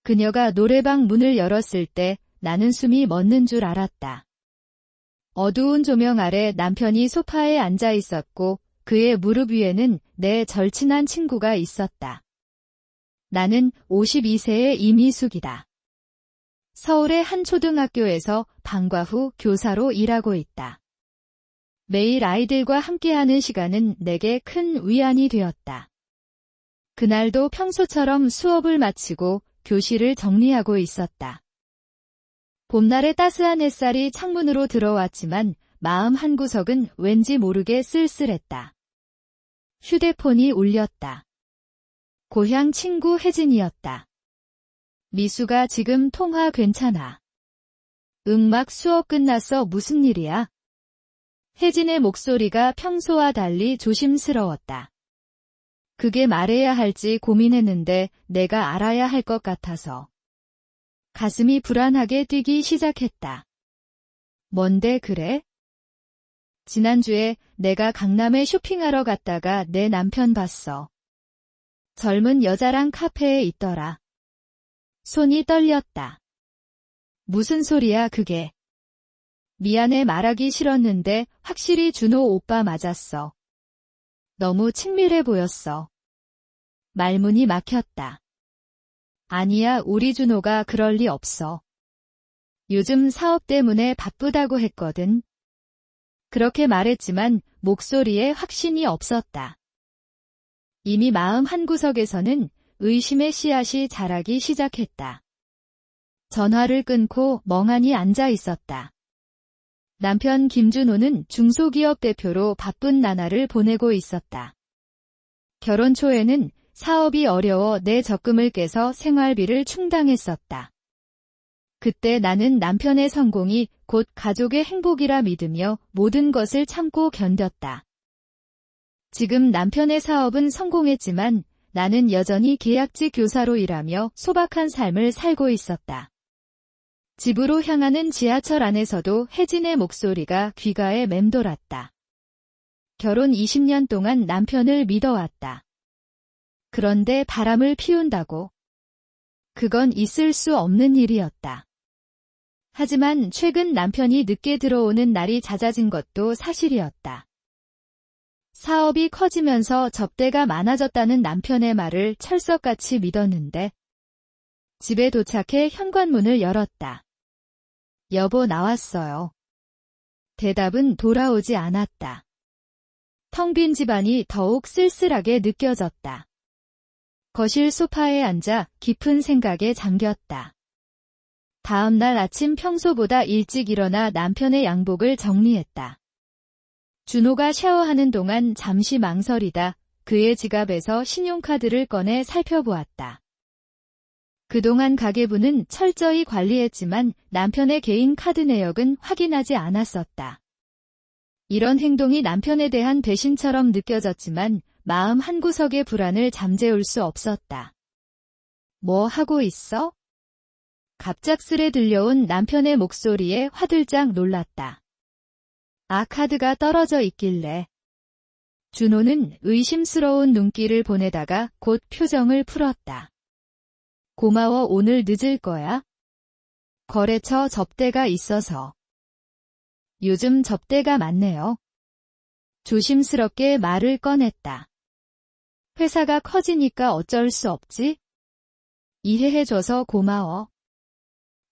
그녀가 노래방 문을 열었을 때 나는 숨이 멎는 줄 알았다. 어두운 조명 아래 남편이 소파에 앉아 있었고 그의 무릎 위에는 내 절친한 친구가 있었다. 나는 52세의 이미숙이다. 서울의 한 초등학교에서 방과 후 교사로 일하고 있다. 매일 아이들과 함께하는 시간은 내게 큰 위안이 되었다. 그날도 평소처럼 수업을 마치고 교실을 정리하고 있었다. 봄날의 따스한 햇살이 창문으로 들어왔지만 마음 한구석은 왠지 모르게 쓸쓸했다. 휴대폰이 울렸다. 고향 친구 혜진이었다. 미수가 지금 통화 괜찮아. 막 수업 끝났어. 무슨 일이야? 혜진의 목소리가 평소와 달리 조심스러웠다. 그게 말해야 할지 고민했는데 내가 알아야 할 것 같아서. 가슴이 불안하게 뛰기 시작했다. 뭔데 그래? 지난주에 내가 강남에 쇼핑하러 갔다가 내 남편 봤어. 젊은 여자랑 카페에 있더라. 손이 떨렸다. 무슨 소리야 그게? 미안해 말하기 싫었는데 확실히 준호 오빠 맞았어. 너무 친밀해 보였어. 말문이 막혔다. 아니야 우리 준호가 그럴 리 없어. 요즘 사업 때문에 바쁘다고 했거든. 그렇게 말했지만 목소리에 확신이 없었다. 이미 마음 한구석에서는 의심의 씨앗이 자라기 시작했다. 전화를 끊고 멍하니 앉아 있었다. 남편 김준호는 중소기업 대표로 바쁜 나날을 보내고 있었다. 결혼 초에는 사업이 어려워 내 적금을 깨서 생활비를 충당했었다. 그때 나는 남편의 성공이 곧 가족의 행복이라 믿으며 모든 것을 참고 견뎠다. 지금 남편의 사업은 성공했지만 나는 여전히 계약직 교사로 일하며 소박한 삶을 살고 있었다. 집으로 향하는 지하철 안에서도 혜진의 목소리가 귓가에 맴돌았다. 결혼 20년 동안 남편을 믿어왔다. 그런데 바람을 피운다고? 그건 있을 수 없는 일이었다. 하지만 최근 남편이 늦게 들어오는 날이 잦아진 것도 사실이었다. 사업이 커지면서 접대가 많아졌다는 남편의 말을 철석같이 믿었는데 집에 도착해 현관문을 열었다. 여보 나왔어요. 대답은 돌아오지 않았다. 텅 빈 집안이 더욱 쓸쓸하게 느껴졌다. 거실 소파에 앉아 깊은 생각에 잠겼다. 다음 날 아침 평소보다 일찍 일어나 남편의 양복을 정리했다. 준호가 샤워하는 동안 잠시 망설이다 그의 지갑에서 신용카드를 꺼내 살펴보았다. 그동안 가계부는 철저히 관리했지만 남편의 개인 카드 내역은 확인하지 않았었다. 이런 행동이 남편에 대한 배신처럼 느껴졌지만 마음 한구석의 불안을 잠재울 수 없었다. 뭐 하고 있어? 갑작스레 들려온 남편의 목소리에 화들짝 놀랐다. 아 카드가 떨어져 있길래. 준호는 의심스러운 눈길을 보내다가 곧 표정을 풀었다. 고마워 오늘 늦을 거야? 거래처 접대가 있어서. 요즘 접대가 많네요. 조심스럽게 말을 꺼냈다. 회사가 커지니까 어쩔 수 없지? 이해해줘서 고마워.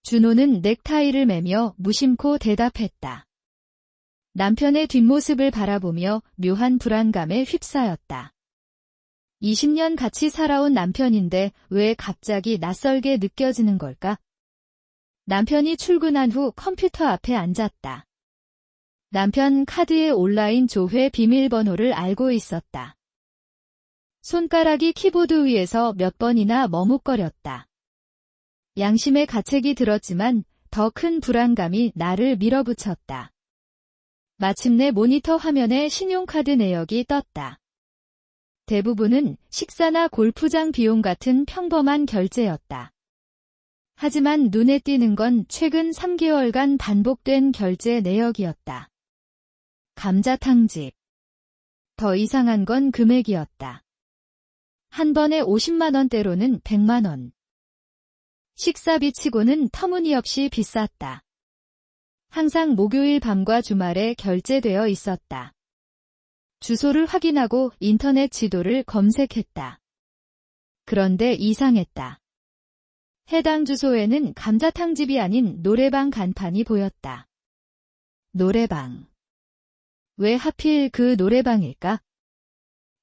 준호는 넥타이를 매며 무심코 대답했다. 남편의 뒷모습을 바라보며 묘한 불안감에 휩싸였다. 20년 같이 살아온 남편인데 왜 갑자기 낯설게 느껴지는 걸까? 남편이 출근한 후 컴퓨터 앞에 앉았다. 남편 카드의 온라인 조회 비밀번호를 알고 있었다. 손가락이 키보드 위에서 몇 번이나 머뭇거렸다. 양심의 가책이 들었지만 더 큰 불안감이 나를 밀어붙였다. 마침내 모니터 화면에 신용카드 내역이 떴다. 대부분은 식사나 골프장 비용 같은 평범한 결제였다. 하지만 눈에 띄는 건 최근 3개월간 반복된 결제 내역이었다. 감자탕집. 더 이상한 건 금액이었다. 한 번에 50만 원대로는 100만 원. 식사비치고는 터무니없이 비쌌다. 항상 목요일 밤과 주말에 결제되어 있었다. 주소를 확인하고 인터넷 지도를 검색했다. 그런데 이상했다. 해당 주소에는 감자탕집이 아닌 노래방 간판이 보였다. 노래방. 왜 하필 그 노래방일까?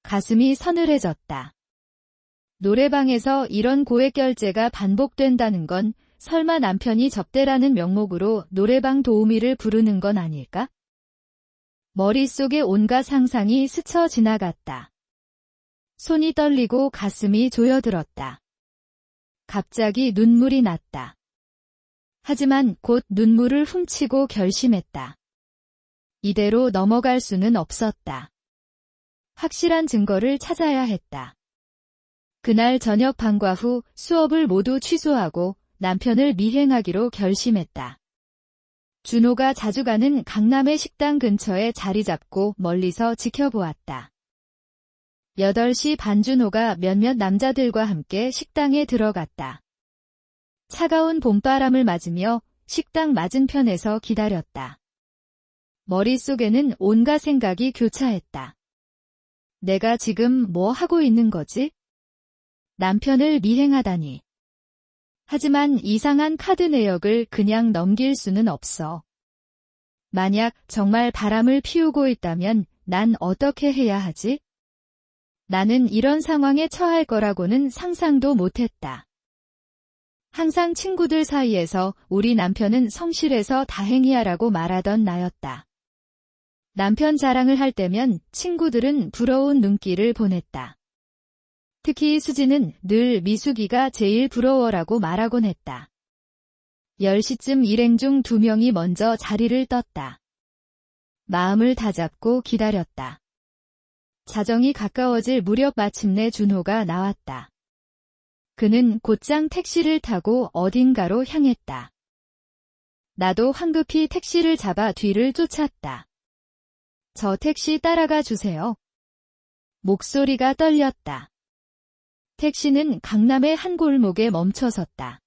가슴이 서늘해졌다. 노래방에서 이런 고액 결제가 반복된다는 건 설마 남편이 접대라는 명목으로 노래방 도우미를 부르는 건 아닐까? 머릿속에 온갖 상상이 스쳐 지나갔다. 손이 떨리고 가슴이 조여들었다. 갑자기 눈물이 났다. 하지만 곧 눈물을 훔치고 결심했다. 이대로 넘어갈 수는 없었다. 확실한 증거를 찾아야 했다. 그날 저녁 방과 후 수업을 모두 취소하고 남편을 미행하기로 결심했다. 준호가 자주 가는 강남의 식당 근처에 자리 잡고 멀리서 지켜보았다. 8시 반 준호가 몇몇 남자들과 함께 식당에 들어갔다. 차가운 봄바람을 맞으며 식당 맞은편에서 기다렸다. 머릿속에는 온갖 생각이 교차했다. 내가 지금 뭐 하고 있는 거지? 남편을 미행하다니. 하지만 이상한 카드 내역을 그냥 넘길 수는 없어. 만약 정말 바람을 피우고 있다면 난 어떻게 해야 하지? 나는 이런 상황에 처할 거라고는 상상도 못했다. 항상 친구들 사이에서 우리 남편은 성실해서 다행이야라고 말하던 나였다. 남편 자랑을 할 때면 친구들은 부러운 눈길을 보냈다. 특히 수지는 늘 미숙이가 제일 부러워라고 말하곤 했다. 10시쯤 일행 중 2명이 먼저 자리를 떴다. 마음을 다잡고 기다렸다. 자정이 가까워질 무렵 마침내 준호가 나왔다. 그는 곧장 택시를 타고 어딘가로 향했다. 나도 황급히 택시를 잡아 뒤를 쫓았다. 저 택시 따라가 주세요. 목소리가 떨렸다. 택시는 강남의 한 골목에 멈춰섰다.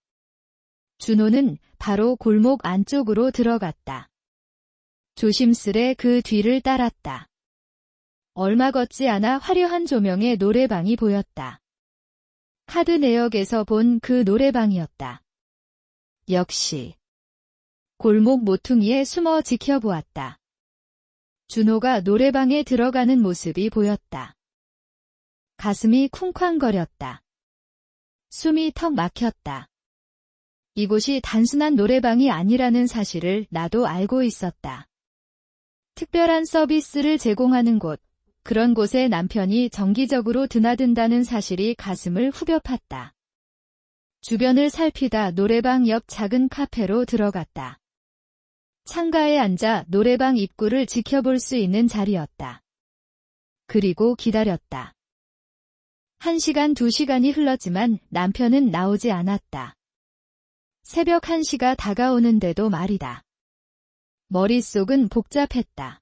준호는 바로 골목 안쪽으로 들어갔다. 조심스레 그 뒤를 따랐다. 얼마 걷지 않아 화려한 조명의 노래방이 보였다. 카드 내역에서 본 그 노래방이었다. 역시. 골목 모퉁이에 숨어 지켜보았다. 준호가 노래방에 들어가는 모습이 보였다. 가슴이 쿵쾅거렸다. 숨이 턱 막혔다. 이곳이 단순한 노래방이 아니라는 사실을 나도 알고 있었다. 특별한 서비스를 제공하는 곳, 그런 곳에 남편이 정기적으로 드나든다는 사실이 가슴을 후벼 팠다. 주변을 살피다 노래방 옆 작은 카페로 들어갔다. 창가에 앉아 노래방 입구를 지켜볼 수 있는 자리였다. 그리고 기다렸다. 1시간, 2시간이 흘렀지만 남편은 나오지 않았다. 새벽 1시가 다가오는데도 말이다. 머릿속은 복잡했다.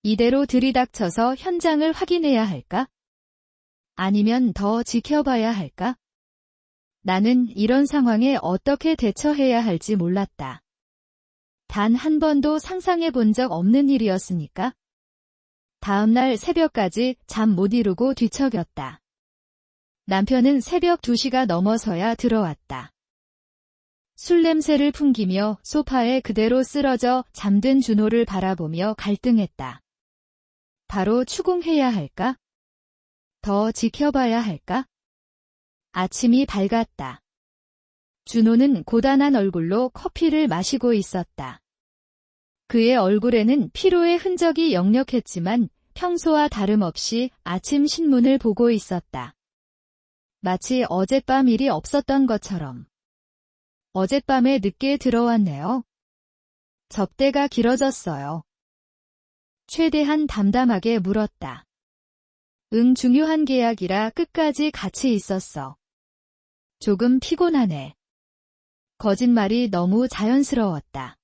이대로 들이닥쳐서 현장을 확인해야 할까? 아니면 더 지켜봐야 할까? 나는 이런 상황에 어떻게 대처해야 할지 몰랐다. 단 한 번도 상상해 본 적 없는 일이었으니까. 다음날 새벽까지 잠 못 이루고 뒤척였다. 남편은 새벽 2시가 넘어서야 들어왔다. 술 냄새를 풍기며 소파에 그대로 쓰러져 잠든 준호를 바라보며 갈등했다. 바로 추궁해야 할까? 더 지켜봐야 할까? 아침이 밝았다. 준호는 고단한 얼굴로 커피를 마시고 있었다. 그의 얼굴에는 피로의 흔적이 역력했지만 평소와 다름없이 아침 신문을 보고 있었다. 마치 어젯밤 일이 없었던 것처럼. 어젯밤에 늦게 들어왔네요. 접대가 길어졌어요. 최대한 담담하게 물었다. 응, 중요한 계약이라 끝까지 같이 있었어. 조금 피곤하네. 거짓말이 너무 자연스러웠다.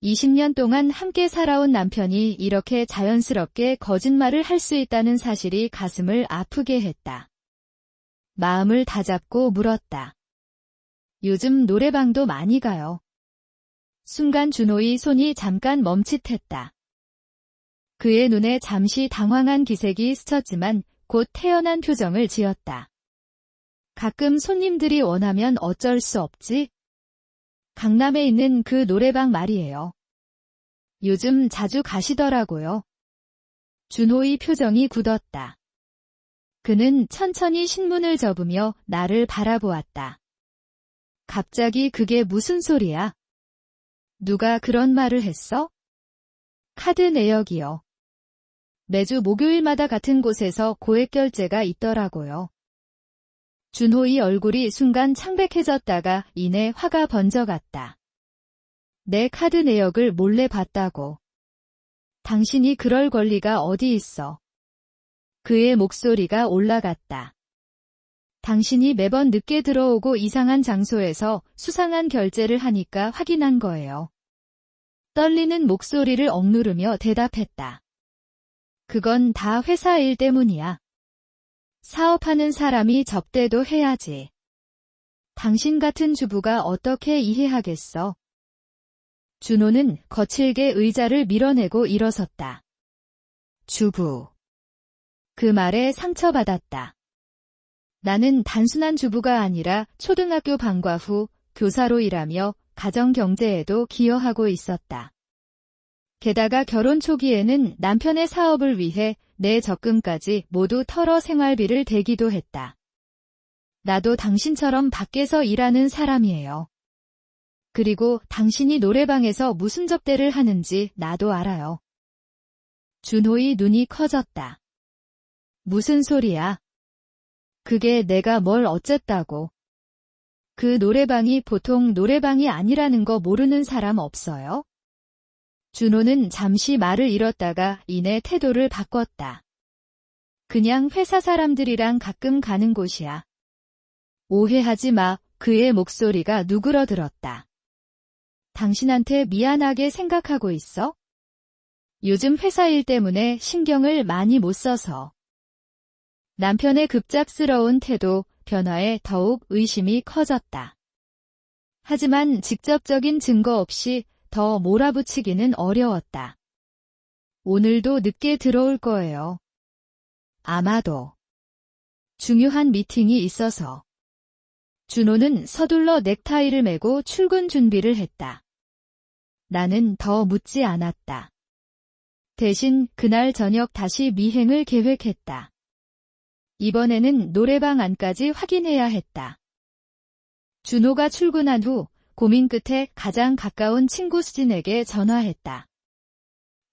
20년 동안 함께 살아온 남편이 이렇게 자연스럽게 거짓말을 할 수 있다는 사실이 가슴을 아프게 했다. 마음을 다잡고 물었다. 요즘 노래방도 많이 가요. 순간 준호의 손이 잠깐 멈칫했다. 그의 눈에 잠시 당황한 기색이 스쳤지만 곧 태연한 표정을 지었다. 가끔 손님들이 원하면 어쩔 수 없지? 강남에 있는 그 노래방 말이에요. 요즘 자주 가시더라고요. 준호의 표정이 굳었다. 그는 천천히 신문을 접으며 나를 바라보았다. 갑자기 그게 무슨 소리야? 누가 그런 말을 했어? 카드 내역이요. 매주 목요일마다 같은 곳에서 고액 결제가 있더라고요. 준호의 얼굴이 순간 창백해졌다가 이내 화가 번져갔다. 내 카드 내역을 몰래 봤다고. 당신이 그럴 권리가 어디 있어. 그의 목소리가 올라갔다. 당신이 매번 늦게 들어오고 이상한 장소에서 수상한 결제를 하니까 확인한 거예요. 떨리는 목소리를 억누르며 대답했다. 그건 다 회사 일 때문이야. 사업하는 사람이 접대도 해야지. 당신 같은 주부가 어떻게 이해하겠어? 준호는 거칠게 의자를 밀어내고 일어섰다. 주부. 그 말에 상처받았다. 나는 단순한 주부가 아니라 초등학교 방과 후 교사로 일하며 가정 경제에도 기여하고 있었다. 게다가 결혼 초기에는 남편의 사업을 위해 내 적금까지 모두 털어 생활비를 대기도 했다. 나도 당신처럼 밖에서 일하는 사람이에요. 그리고 당신이 노래방에서 무슨 접대를 하는지 나도 알아요. 준호의 눈이 커졌다. 무슨 소리야? 그게 내가 뭘 어쨌다고. 그 노래방이 보통 노래방이 아니라는 거 모르는 사람 없어요? 준호는 잠시 말을 잃었다가 이내 태도를 바꿨다. 그냥 회사 사람들이랑 가끔 가는 곳이야. 오해하지 마. 그의 목소리가 누그러들었다. 당신한테 미안하게 생각하고 있어? 요즘 회사 일 때문에 신경을 많이 못 써서. 남편의 급작스러운 태도, 변화에 더욱 의심이 커졌다. 하지만 직접적인 증거 없이 더 몰아붙이기는 어려웠다. 오늘도 늦게 들어올 거예요. 아마도. 중요한 미팅이 있어서. 준호는 서둘러 넥타이를 매고 출근 준비를 했다. 나는 더 묻지 않았다. 대신 그날 저녁 다시 미행을 계획했다. 이번에는 노래방 안까지 확인해야 했다. 준호가 출근한 후 고민 끝에 가장 가까운 친구 수진에게 전화했다.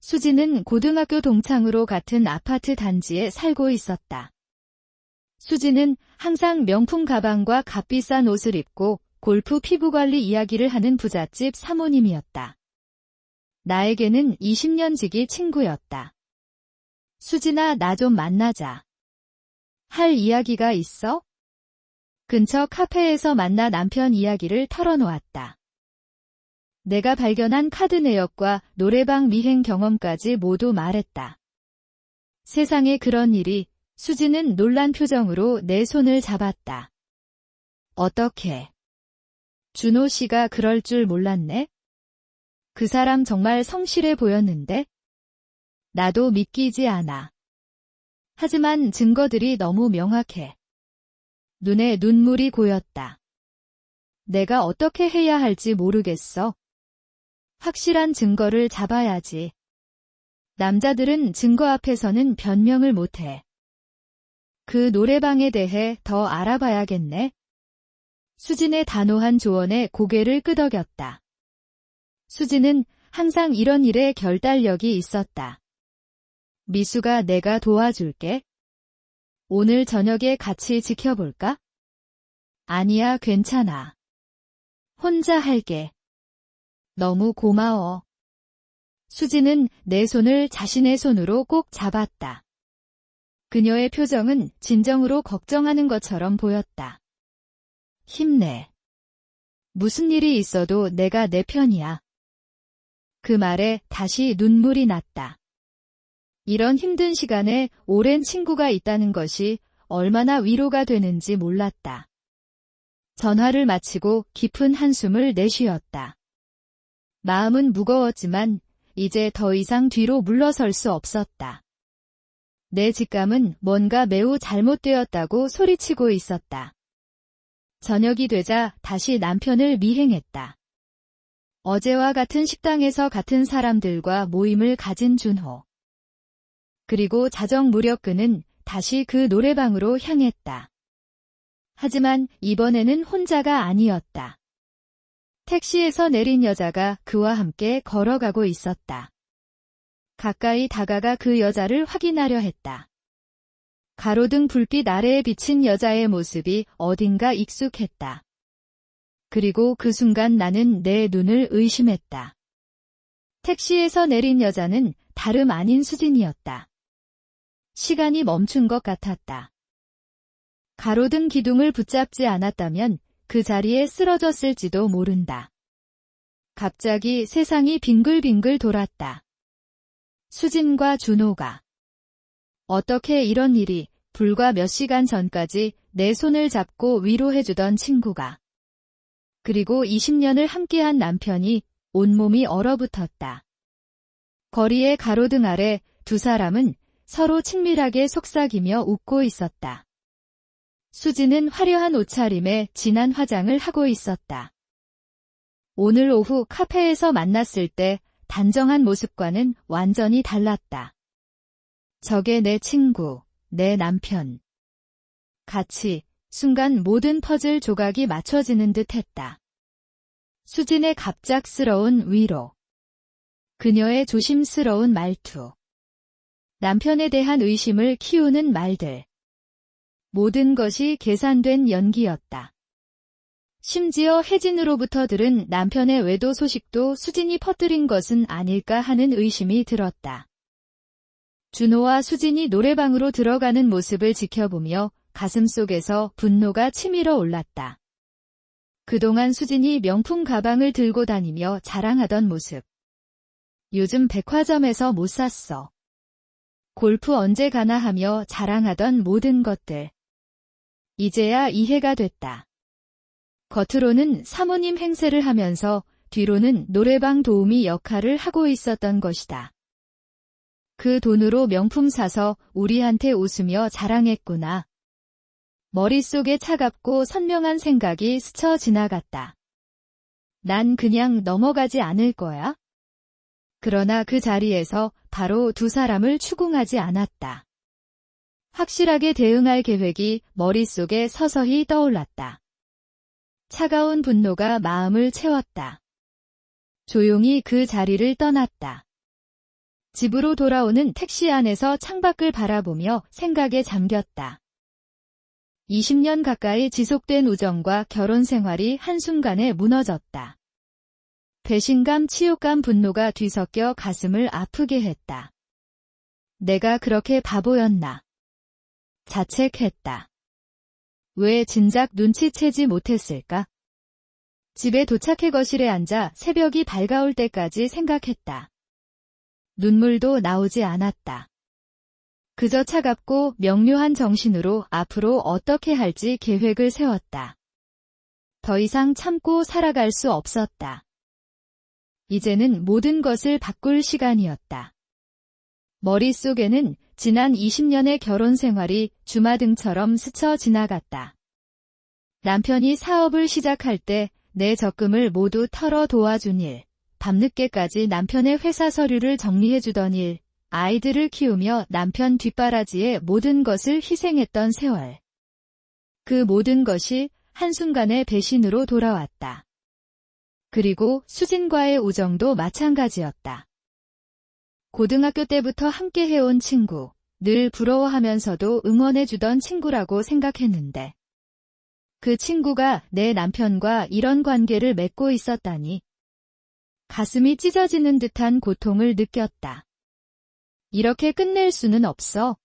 수진은 고등학교 동창으로 같은 아파트 단지에 살고 있었다. 수진은 항상 명품 가방과 값비싼 옷을 입고 골프 피부관리 이야기를 하는 부잣집 사모님이었다. 나에게는 20년 지기 친구였다. 수진아, 나 좀 만나자. 할 이야기가 있어? 근처 카페에서 만나 남편 이야기를 털어놓았다. 내가 발견한 카드 내역과 노래방 미행 경험까지 모두 말했다. 세상에 그런 일이. 수진은 놀란 표정으로 내 손을 잡았다. 어떻게? 준호 씨가 그럴 줄 몰랐네? 그 사람 정말 성실해 보였는데? 나도 믿기지 않아. 하지만 증거들이 너무 명확해. 눈에 눈물이 고였다. 내가 어떻게 해야 할지 모르겠어. 확실한 증거를 잡아야지. 남자들은 증거 앞에서는 변명을 못해. 그 노래방에 대해 더 알아봐야겠네. 수진의 단호한 조언에 고개를 끄덕였다. 수진은 항상 이런 일에 결단력이 있었다. 미수가 내가 도와줄게. 오늘 저녁에 같이 지켜볼까? 아니야, 괜찮아. 혼자 할게. 너무 고마워. 수진은 내 손을 자신의 손으로 꼭 잡았다. 그녀의 표정은 진정으로 걱정하는 것처럼 보였다. 힘내. 무슨 일이 있어도 내가 내 편이야. 그 말에 다시 눈물이 났다. 이런 힘든 시간에 오랜 친구가 있다는 것이 얼마나 위로가 되는지 몰랐다. 전화를 마치고 깊은 한숨을 내쉬었다. 마음은 무거웠지만 이제 더 이상 뒤로 물러설 수 없었다. 내 직감은 뭔가 매우 잘못되었다고 소리치고 있었다. 저녁이 되자 다시 남편을 미행했다. 어제와 같은 식당에서 같은 사람들과 모임을 가진 준호. 그리고 자정 무렵 그는 다시 그 노래방으로 향했다. 하지만 이번에는 혼자가 아니었다. 택시에서 내린 여자가 그와 함께 걸어가고 있었다. 가까이 다가가 그 여자를 확인하려 했다. 가로등 불빛 아래에 비친 여자의 모습이 어딘가 익숙했다. 그리고 그 순간 나는 내 눈을 의심했다. 택시에서 내린 여자는 다름 아닌 수진이었다. 시간이 멈춘 것 같았다. 가로등 기둥을 붙잡지 않았다면 그 자리에 쓰러졌을지도 모른다. 갑자기 세상이 빙글빙글 돌았다. 수진과 준호가. 어떻게 이런 일이, 불과 몇 시간 전까지 내 손을 잡고 위로해주던 친구가. 그리고 20년을 함께한 남편이 온몸이 얼어붙었다. 거리의 가로등 아래 두 사람은 서로 친밀하게 속삭이며 웃고 있었다. 수지는 화려한 옷차림에 진한 화장을 하고 있었다. 오늘 오후 카페에서 만났을 때 단정한 모습과는 완전히 달랐다. 저게 내 친구, 내 남편. 같이 순간 모든 퍼즐 조각이 맞춰지는 듯 했다. 수진의 갑작스러운 위로. 그녀의 조심스러운 말투. 남편에 대한 의심을 키우는 말들. 모든 것이 계산된 연기였다. 심지어 혜진으로부터 들은 남편의 외도 소식도 수진이 퍼뜨린 것은 아닐까 하는 의심이 들었다. 준호와 수진이 노래방으로 들어가는 모습을 지켜보며 가슴속에서 분노가 치밀어 올랐다. 그동안 수진이 명품 가방을 들고 다니며 자랑하던 모습. 요즘 백화점에서 못 샀어. 골프 언제 가나 하며 자랑하던 모든 것들. 이제야 이해가 됐다. 겉으로는 사모님 행세를 하면서 뒤로는 노래방 도우미 역할을 하고 있었던 것이다. 그 돈으로 명품 사서 우리한테 웃으며 자랑했구나. 머릿속에 차갑고 선명한 생각이 스쳐 지나갔다. 난 그냥 넘어가지 않을 거야. 그러나 그 자리에서 바로 두 사람을 추궁하지 않았다. 확실하게 대응할 계획이 머릿속에 서서히 떠올랐다. 차가운 분노가 마음을 채웠다. 조용히 그 자리를 떠났다. 집으로 돌아오는 택시 안에서 창밖을 바라보며 생각에 잠겼다. 20년 가까이 지속된 우정과 결혼 생활이 한순간에 무너졌다. 배신감, 치욕감, 분노가 뒤섞여 가슴을 아프게 했다. 내가 그렇게 바보였나? 자책했다. 왜 진작 눈치채지 못했을까? 집에 도착해 거실에 앉아 새벽이 밝아올 때까지 생각했다. 눈물도 나오지 않았다. 그저 차갑고 명료한 정신으로 앞으로 어떻게 할지 계획을 세웠다. 더 이상 참고 살아갈 수 없었다. 이제는 모든 것을 바꿀 시간이었다. 머릿속에는 지난 20년의 결혼 생활이 주마등처럼 스쳐 지나갔다. 남편이 사업을 시작할 때 내 적금을 모두 털어 도와준 일, 밤늦게까지 남편의 회사 서류를 정리해주던 일, 아이들을 키우며 남편 뒷바라지에 모든 것을 희생했던 세월. 그 모든 것이 한순간에 배신으로 돌아왔다. 그리고 수진과의 우정도 마찬가지였다. 고등학교 때부터 함께 해온 친구, 늘 부러워하면서도 응원해주던 친구라고 생각했는데 그 친구가 내 남편과 이런 관계를 맺고 있었다니. 가슴이 찢어지는 듯한 고통을 느꼈다. 이렇게 끝낼 수는 없어.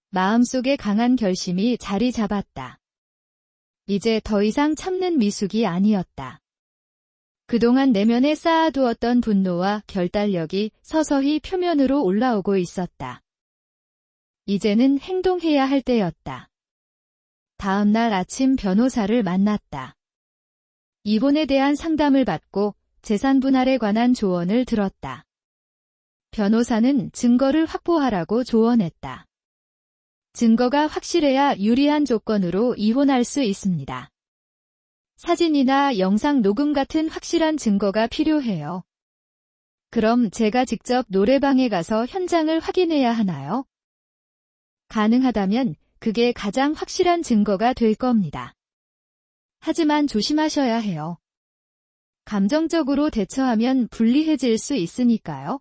마음속에 강한 결심이 자리 잡았다. 이제 더 이상 참는 미숙이 아니었다. 그동안 내면에 쌓아두었던 분노와 결단력이 서서히 표면으로 올라오고 있었다. 이제는 행동해야 할 때였다. 다음 날 아침 변호사를 만났다. 이혼에 대한 상담을 받고 재산 분할에 관한 조언을 들었다. 변호사는 증거를 확보하라고 조언했다. 증거가 확실해야 유리한 조건으로 이혼할 수 있습니다. 사진이나 영상 녹음 같은 확실한 증거가 필요해요. 그럼 제가 직접 노래방에 가서 현장을 확인해야 하나요? 가능하다면 그게 가장 확실한 증거가 될 겁니다. 하지만 조심하셔야 해요. 감정적으로 대처하면 불리해질 수 있으니까요.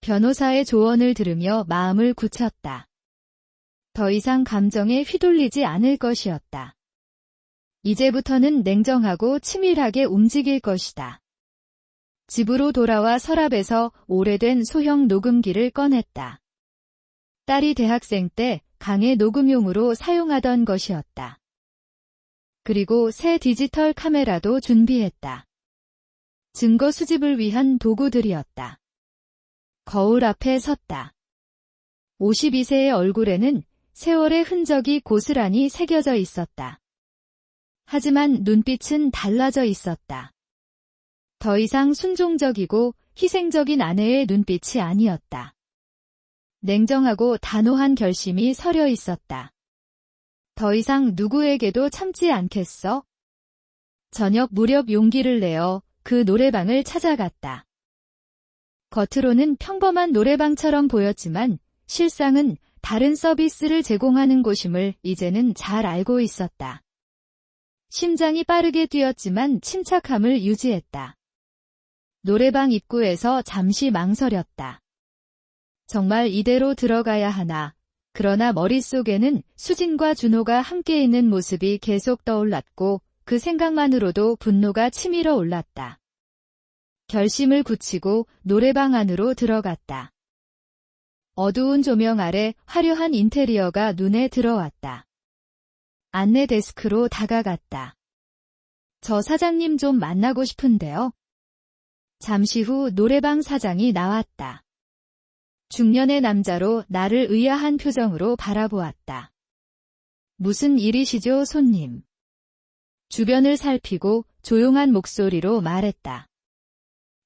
변호사의 조언을 들으며 마음을 굳혔다. 더 이상 감정에 휘둘리지 않을 것이었다. 이제부터는 냉정하고 치밀하게 움직일 것이다. 집으로 돌아와 서랍에서 오래된 소형 녹음기를 꺼냈다. 딸이 대학생 때 강의 녹음용으로 사용하던 것이었다. 그리고 새 디지털 카메라도 준비했다. 증거 수집을 위한 도구들이었다. 거울 앞에 섰다. 52세의 얼굴에는 세월의 흔적이 고스란히 새겨져 있었다. 하지만 눈빛은 달라져 있었다. 더 이상 순종적이고 희생적인 아내의 눈빛이 아니었다. 냉정하고 단호한 결심이 서려 있었다. 더 이상 누구에게도 참지 않겠어? 저녁 무렵 용기를 내어 그 노래방을 찾아갔다. 겉으로는 평범한 노래방처럼 보였지만 실상은 다른 서비스를 제공하는 곳임을 이제는 잘 알고 있었다. 심장이 빠르게 뛰었지만 침착함을 유지했다. 노래방 입구에서 잠시 망설였다. 정말 이대로 들어가야 하나. 그러나 머릿속에는 수진과 준호가 함께 있는 모습이 계속 떠올랐고 그 생각만으로도 분노가 치밀어 올랐다. 결심을 굳히고 노래방 안으로 들어갔다. 어두운 조명 아래 화려한 인테리어가 눈에 들어왔다. 안내 데스크로 다가갔다. 저 사장님 좀 만나고 싶은데요. 잠시 후 노래방 사장이 나왔다. 중년의 남자로 나를 의아한 표정으로 바라보았다. 무슨 일이시죠, 손님? 주변을 살피고 조용한 목소리로 말했다.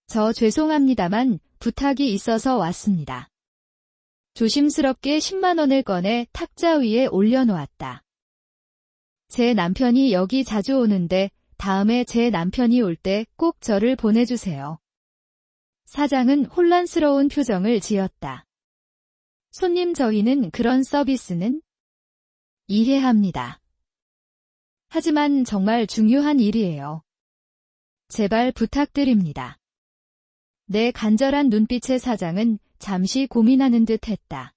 저 죄송합니다만 부탁이 있어서 왔습니다. 조심스럽게 10만 원을 꺼내 탁자 위에 올려놓았다. 제 남편이 여기 자주 오는데 다음에 제 남편이 올 때 꼭 저를 보내주세요. 사장은 혼란스러운 표정을 지었다. 손님 저희는 그런 서비스는 이해합니다. 하지만 정말 중요한 일이에요. 제발 부탁드립니다. 내 간절한 눈빛의 사장은 잠시 고민하는 듯 했다.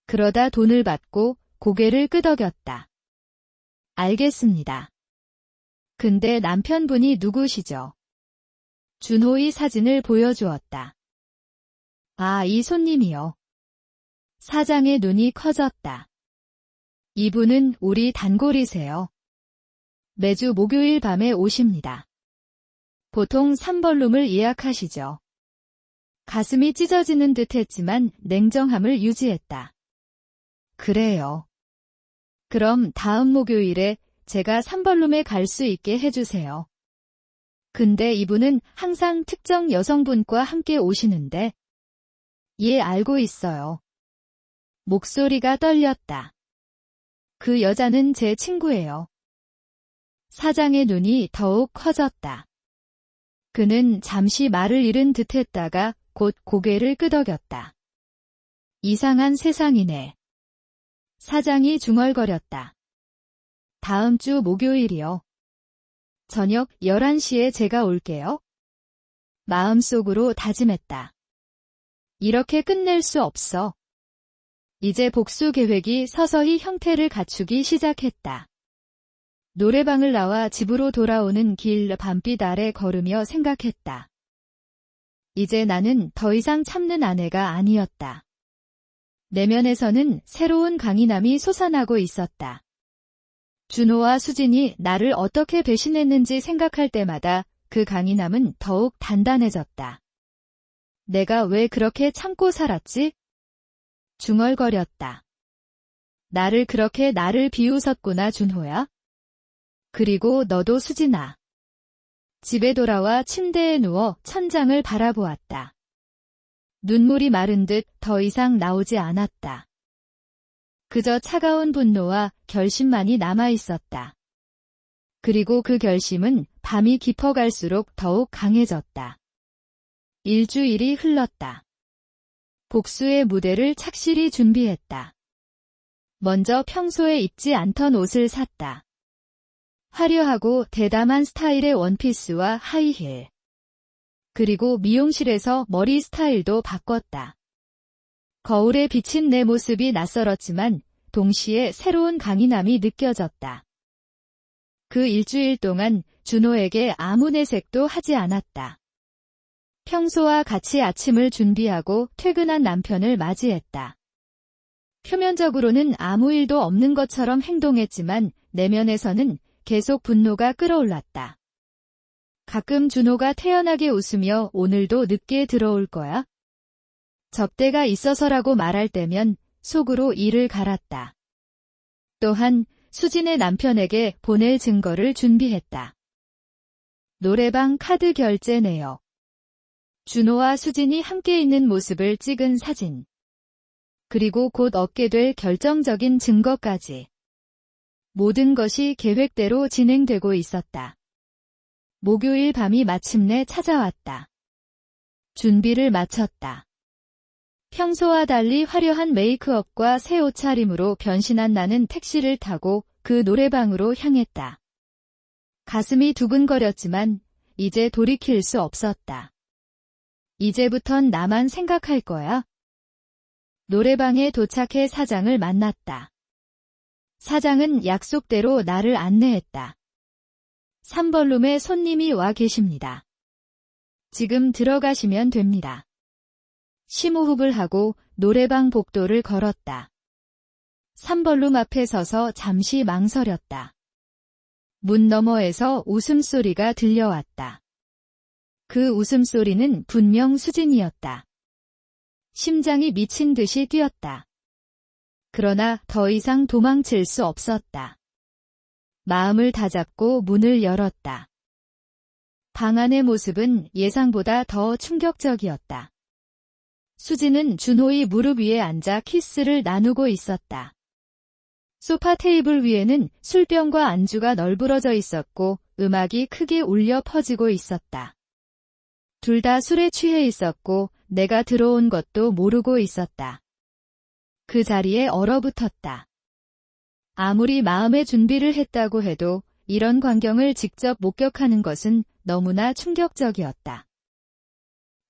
그러다 돈을 받고 고개를 끄덕였다. 알겠습니다. 근데 남편분이 누구시죠? 준호의 사진을 보여주었다. 아, 이 손님이요. 사장의 눈이 커졌다. 이분은 우리 단골이세요. 매주 목요일 밤에 오십니다. 보통 3벌룸을 예약하시죠. 가슴이 찢어지는 듯 했지만 냉정함을 유지했다. 그래요. 그럼 다음 목요일에 제가 3벌룸에 갈 수 있게 해주세요. 근데 이분은 항상 특정 여성분과 함께 오시는데. 예, 알고 있어요. 목소리가 떨렸다. 그 여자는 제 친구예요. 사장의 눈이 더욱 커졌다. 그는 잠시 말을 잃은 듯 했다가 곧 고개를 끄덕였다. 이상한 세상이네. 사장이 중얼거렸다. 다음 주 목요일이요. 저녁 11시에 제가 올게요. 마음속으로 다짐했다. 이렇게 끝낼 수 없어. 이제 복수 계획이 서서히 형태를 갖추기 시작했다. 노래방을 나와 집으로 돌아오는 길 밤빛 아래 걸으며 생각했다. 이제 나는 더 이상 참는 아내가 아니었다. 내면에서는 새로운 강인함이 솟아나고 있었다. 준호와 수진이 나를 어떻게 배신했는지 생각할 때마다 그 강인함은 더욱 단단해졌다. 내가 왜 그렇게 참고 살았지? 중얼거렸다. 나를 그렇게 나를 비웃었구나, 준호야. 그리고 너도, 수진아. 집에 돌아와 침대에 누워 천장을 바라보았다. 눈물이 마른 듯 더 이상 나오지 않았다. 그저 차가운 분노와 결심만이 남아있었다. 그리고 그 결심은 밤이 깊어갈수록 더욱 강해졌다. 일주일이 흘렀다. 복수의 무대를 착실히 준비했다. 먼저 평소에 입지 않던 옷을 샀다. 화려하고 대담한 스타일의 원피스와 하이힐. 그리고 미용실에서 머리 스타일도 바꿨다. 거울에 비친 내 모습이 낯설었지만 동시에 새로운 강인함이 느껴졌다. 그 일주일 동안 준호에게 아무 내색도 하지 않았다. 평소와 같이 아침을 준비하고 퇴근한 남편을 맞이했다. 표면적으로는 아무 일도 없는 것처럼 행동했지만 내면에서는 계속 분노가 끓어올랐다. 가끔 준호가 태연하게 웃으며 오늘도 늦게 들어올 거야? 접대가 있어서라고 말할 때면 속으로 이를 갈았다. 또한 수진의 남편에게 보낼 증거를 준비했다. 노래방 카드 결제 내역. 준호와 수진이 함께 있는 모습을 찍은 사진. 그리고 곧 얻게 될 결정적인 증거까지. 모든 것이 계획대로 진행되고 있었다. 목요일 밤이 마침내 찾아왔다. 준비를 마쳤다. 평소와 달리 화려한 메이크업과 새 옷차림으로 변신한 나는 택시를 타고 그 노래방으로 향했다. 가슴이 두근거렸지만 이제 돌이킬 수 없었다. 이제부턴 나만 생각할 거야. 노래방에 도착해 사장을 만났다. 사장은 약속대로 나를 안내했다. 3벌룸에 손님이 와 계십니다. 지금 들어가시면 됩니다. 심호흡을 하고 노래방 복도를 걸었다. 3벌룸 앞에 서서 잠시 망설였다. 문 너머에서 웃음소리가 들려왔다. 그 웃음소리는 분명 수진이었다. 심장이 미친 듯이 뛰었다. 그러나 더 이상 도망칠 수 없었다. 마음을 다잡고 문을 열었다. 방 안의 모습은 예상보다 더 충격적이었다. 수진은 준호의 무릎 위에 앉아 키스를 나누고 있었다. 소파 테이블 위에는 술병과 안주가 널브러져 있었고 음악이 크게 울려 퍼지고 있었다. 둘 다 술에 취해 있었고 내가 들어온 것도 모르고 있었다. 그 자리에 얼어붙었다. 아무리 마음의 준비를 했다고 해도 이런 광경을 직접 목격하는 것은 너무나 충격적이었다.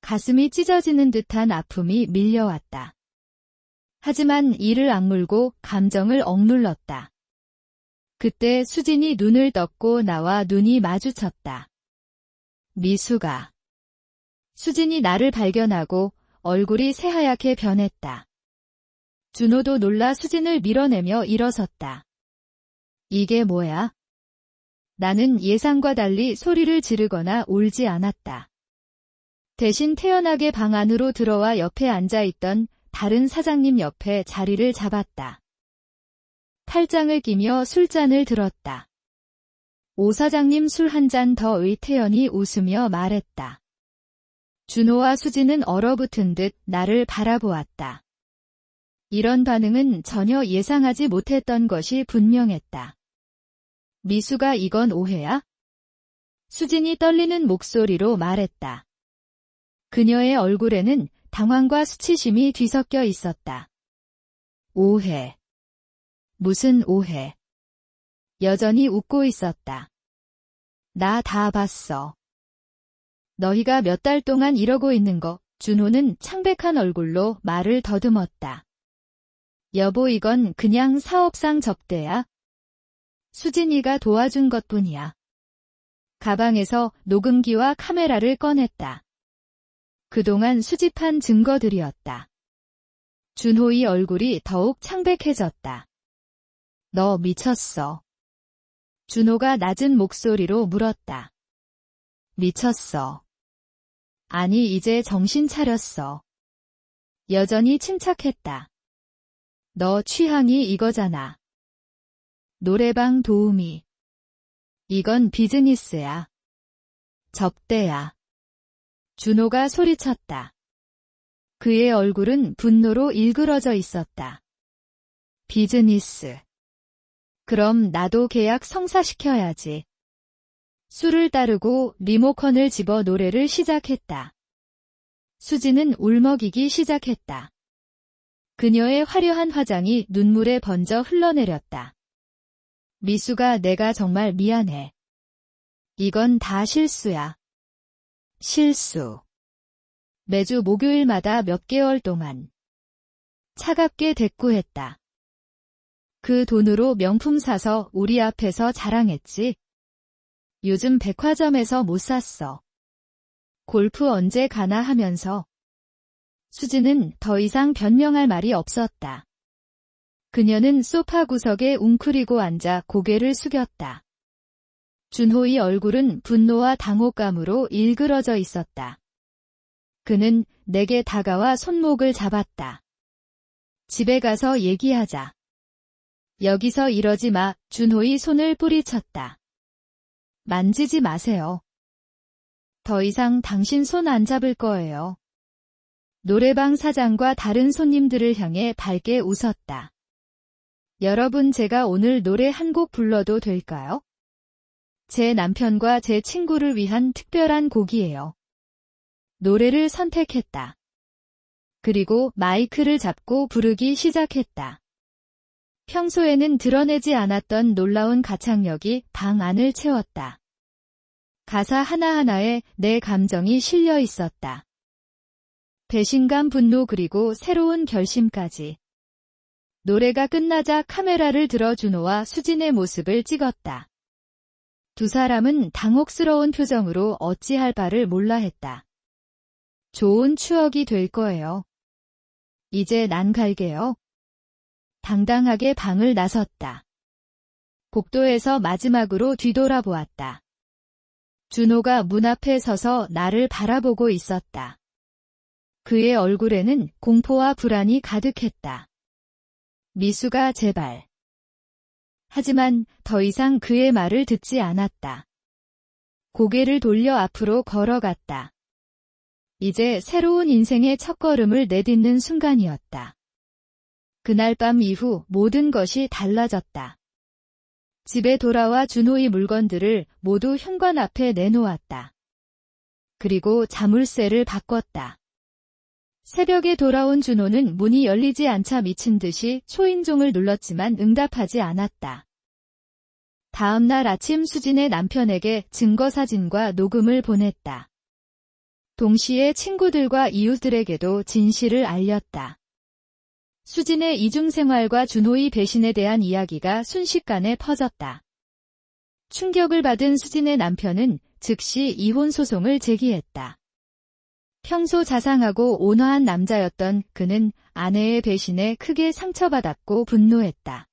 가슴이 찢어지는 듯한 아픔이 밀려왔다. 하지만 이를 악물고 감정을 억눌렀다. 그때 수진이 눈을 떴고 나와 눈이 마주쳤다. 미수가. 수진이 나를 발견하고 얼굴이 새하얗게 변했다. 준호도 놀라 수진을 밀어내며 일어섰다. 이게 뭐야? 나는 예상과 달리 소리를 지르거나 울지 않았다. 대신 태연하게 방 안으로 들어와 옆에 앉아있던 다른 사장님 옆에 자리를 잡았다. 팔짱을 끼며 술잔을 들었다. 오 사장님 술 한 잔 더의 태연이 웃으며 말했다. 준호와 수진은 얼어붙은 듯 나를 바라보았다. 이런 반응은 전혀 예상하지 못했던 것이 분명했다. 미수가 이건 오해야? 수진이 떨리는 목소리로 말했다. 그녀의 얼굴에는 당황과 수치심이 뒤섞여 있었다. 오해. 무슨 오해. 여전히 웃고 있었다. 나 다 봤어. 너희가 몇 달 동안 이러고 있는 거. 준호는 창백한 얼굴로 말을 더듬었다. 여보 이건 그냥 사업상 접대야. 수진이가 도와준 것뿐이야. 가방에서 녹음기와 카메라를 꺼냈다. 그동안 수집한 증거들이었다. 준호의 얼굴이 더욱 창백해졌다. 너 미쳤어. 준호가 낮은 목소리로 물었다. 미쳤어. 아니 이제 정신 차렸어. 여전히 침착했다. 너 취향이 이거잖아. 노래방 도우미. 이건 비즈니스야. 접대야. 준호가 소리쳤다. 그의 얼굴은 분노로 일그러져 있었다. 비즈니스. 그럼 나도 계약 성사시켜야지. 술을 따르고 리모컨을 집어 노래를 시작했다. 수지는 울먹이기 시작했다. 그녀의 화려한 화장이 눈물에 번져 흘러내렸다. 미수가 내가 정말 미안해. 이건 다 실수야. 실수. 매주 목요일마다 몇 개월 동안 차갑게 대꾸했다. 그 돈으로 명품 사서 우리 앞에서 자랑했지. 요즘 백화점에서 못 샀어. 골프 언제 가나 하면서. 수지는 더 이상 변명할 말이 없었다. 그녀는 소파 구석에 웅크리고 앉아 고개를 숙였다. 준호의 얼굴은 분노와 당혹감으로 일그러져 있었다. 그는 내게 다가와 손목을 잡았다. 집에 가서 얘기하자. 여기서 이러지 마. 준호의 손을 뿌리쳤다. 만지지 마세요. 더 이상 당신 손 안 잡을 거예요. 노래방 사장과 다른 손님들을 향해 밝게 웃었다. 여러분, 제가 오늘 노래 한 곡 불러도 될까요? 제 남편과 제 친구를 위한 특별한 곡이에요. 노래를 선택했다. 그리고 마이크를 잡고 부르기 시작했다. 평소에는 드러내지 않았던 놀라운 가창력이 방 안을 채웠다. 가사 하나하나에 내 감정이 실려 있었다. 배신감, 분노, 그리고 새로운 결심까지. 노래가 끝나자 카메라를 들어 준호와 수진의 모습을 찍었다. 두 사람은 당혹스러운 표정으로 어찌할 바를 몰라 했다. 좋은 추억이 될 거예요. 이제 난 갈게요. 당당하게 방을 나섰다. 복도에서 마지막으로 뒤돌아보았다. 준호가 문 앞에 서서 나를 바라보고 있었다. 그의 얼굴에는 공포와 불안이 가득했다. 미수가 제발. 하지만 더 이상 그의 말을 듣지 않았다. 고개를 돌려 앞으로 걸어갔다. 이제 새로운 인생의 첫걸음을 내딛는 순간이었다. 그날 밤 이후 모든 것이 달라졌다. 집에 돌아와 준호의 물건들을 모두 현관 앞에 내놓았다. 그리고 자물쇠를 바꿨다. 새벽에 돌아온 준호는 문이 열리지 않자 미친 듯이 초인종을 눌렀지만 응답하지 않았다. 다음 날 아침 수진의 남편에게 증거사진과 녹음을 보냈다. 동시에 친구들과 이웃들에게도 진실을 알렸다. 수진의 이중생활과 준호의 배신에 대한 이야기가 순식간에 퍼졌다. 충격을 받은 수진의 남편은 즉시 이혼 소송을 제기했다. 평소 자상하고 온화한 남자였던 그는 아내의 배신에 크게 상처받았고 분노했다.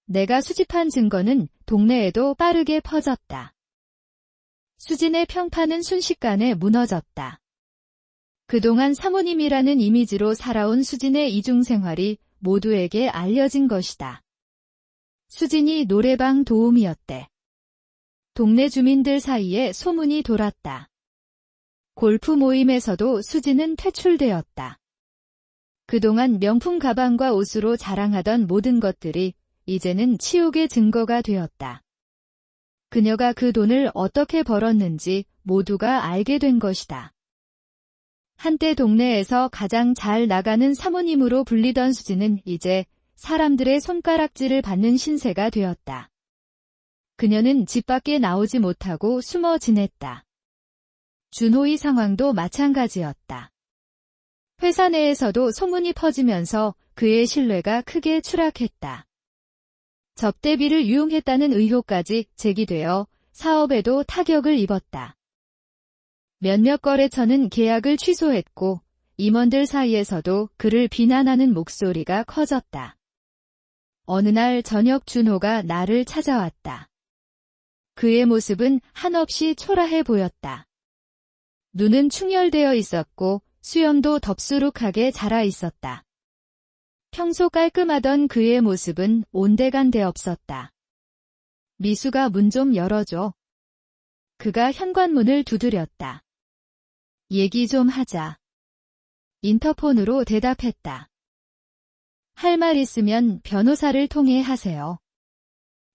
내가 수집한 증거는 동네에도 빠르게 퍼졌다. 수진의 평판은 순식간에 무너졌다. 그동안 사모님이라는 이미지로 살아온 수진의 이중생활이 모두에게 알려진 것이다. 수진이 노래방 도우미였대. 동네 주민들 사이에 소문이 돌았다. 골프 모임에서도 수진은 퇴출되었다. 그동안 명품 가방과 옷으로 자랑하던 모든 것들이 이제는 치욕의 증거가 되었다. 그녀가 그 돈을 어떻게 벌었는지 모두가 알게 된 것이다. 한때 동네에서 가장 잘 나가는 사모님으로 불리던 수진은 이제 사람들의 손가락질을 받는 신세가 되었다. 그녀는 집 밖에 나오지 못하고 숨어 지냈다. 준호의 상황도 마찬가지였다. 회사 내에서도 소문이 퍼지면서 그의 신뢰가 크게 추락했다. 접대비를 유용했다는 의혹까지 제기되어 사업에도 타격을 입었다. 몇몇 거래처는 계약을 취소했고 임원들 사이에서도 그를 비난하는 목소리가 커졌다. 어느 날 저녁 준호가 나를 찾아왔다. 그의 모습은 한없이 초라해 보였다. 눈은 충혈되어 있었고 수염도 덥수룩하게 자라 있었다. 평소 깔끔하던 그의 모습은 온데간데 없었다. 미수가 문 좀 열어줘. 그가 현관문을 두드렸다. 얘기 좀 하자. 인터폰으로 대답했다. 할 말 있으면 변호사를 통해 하세요.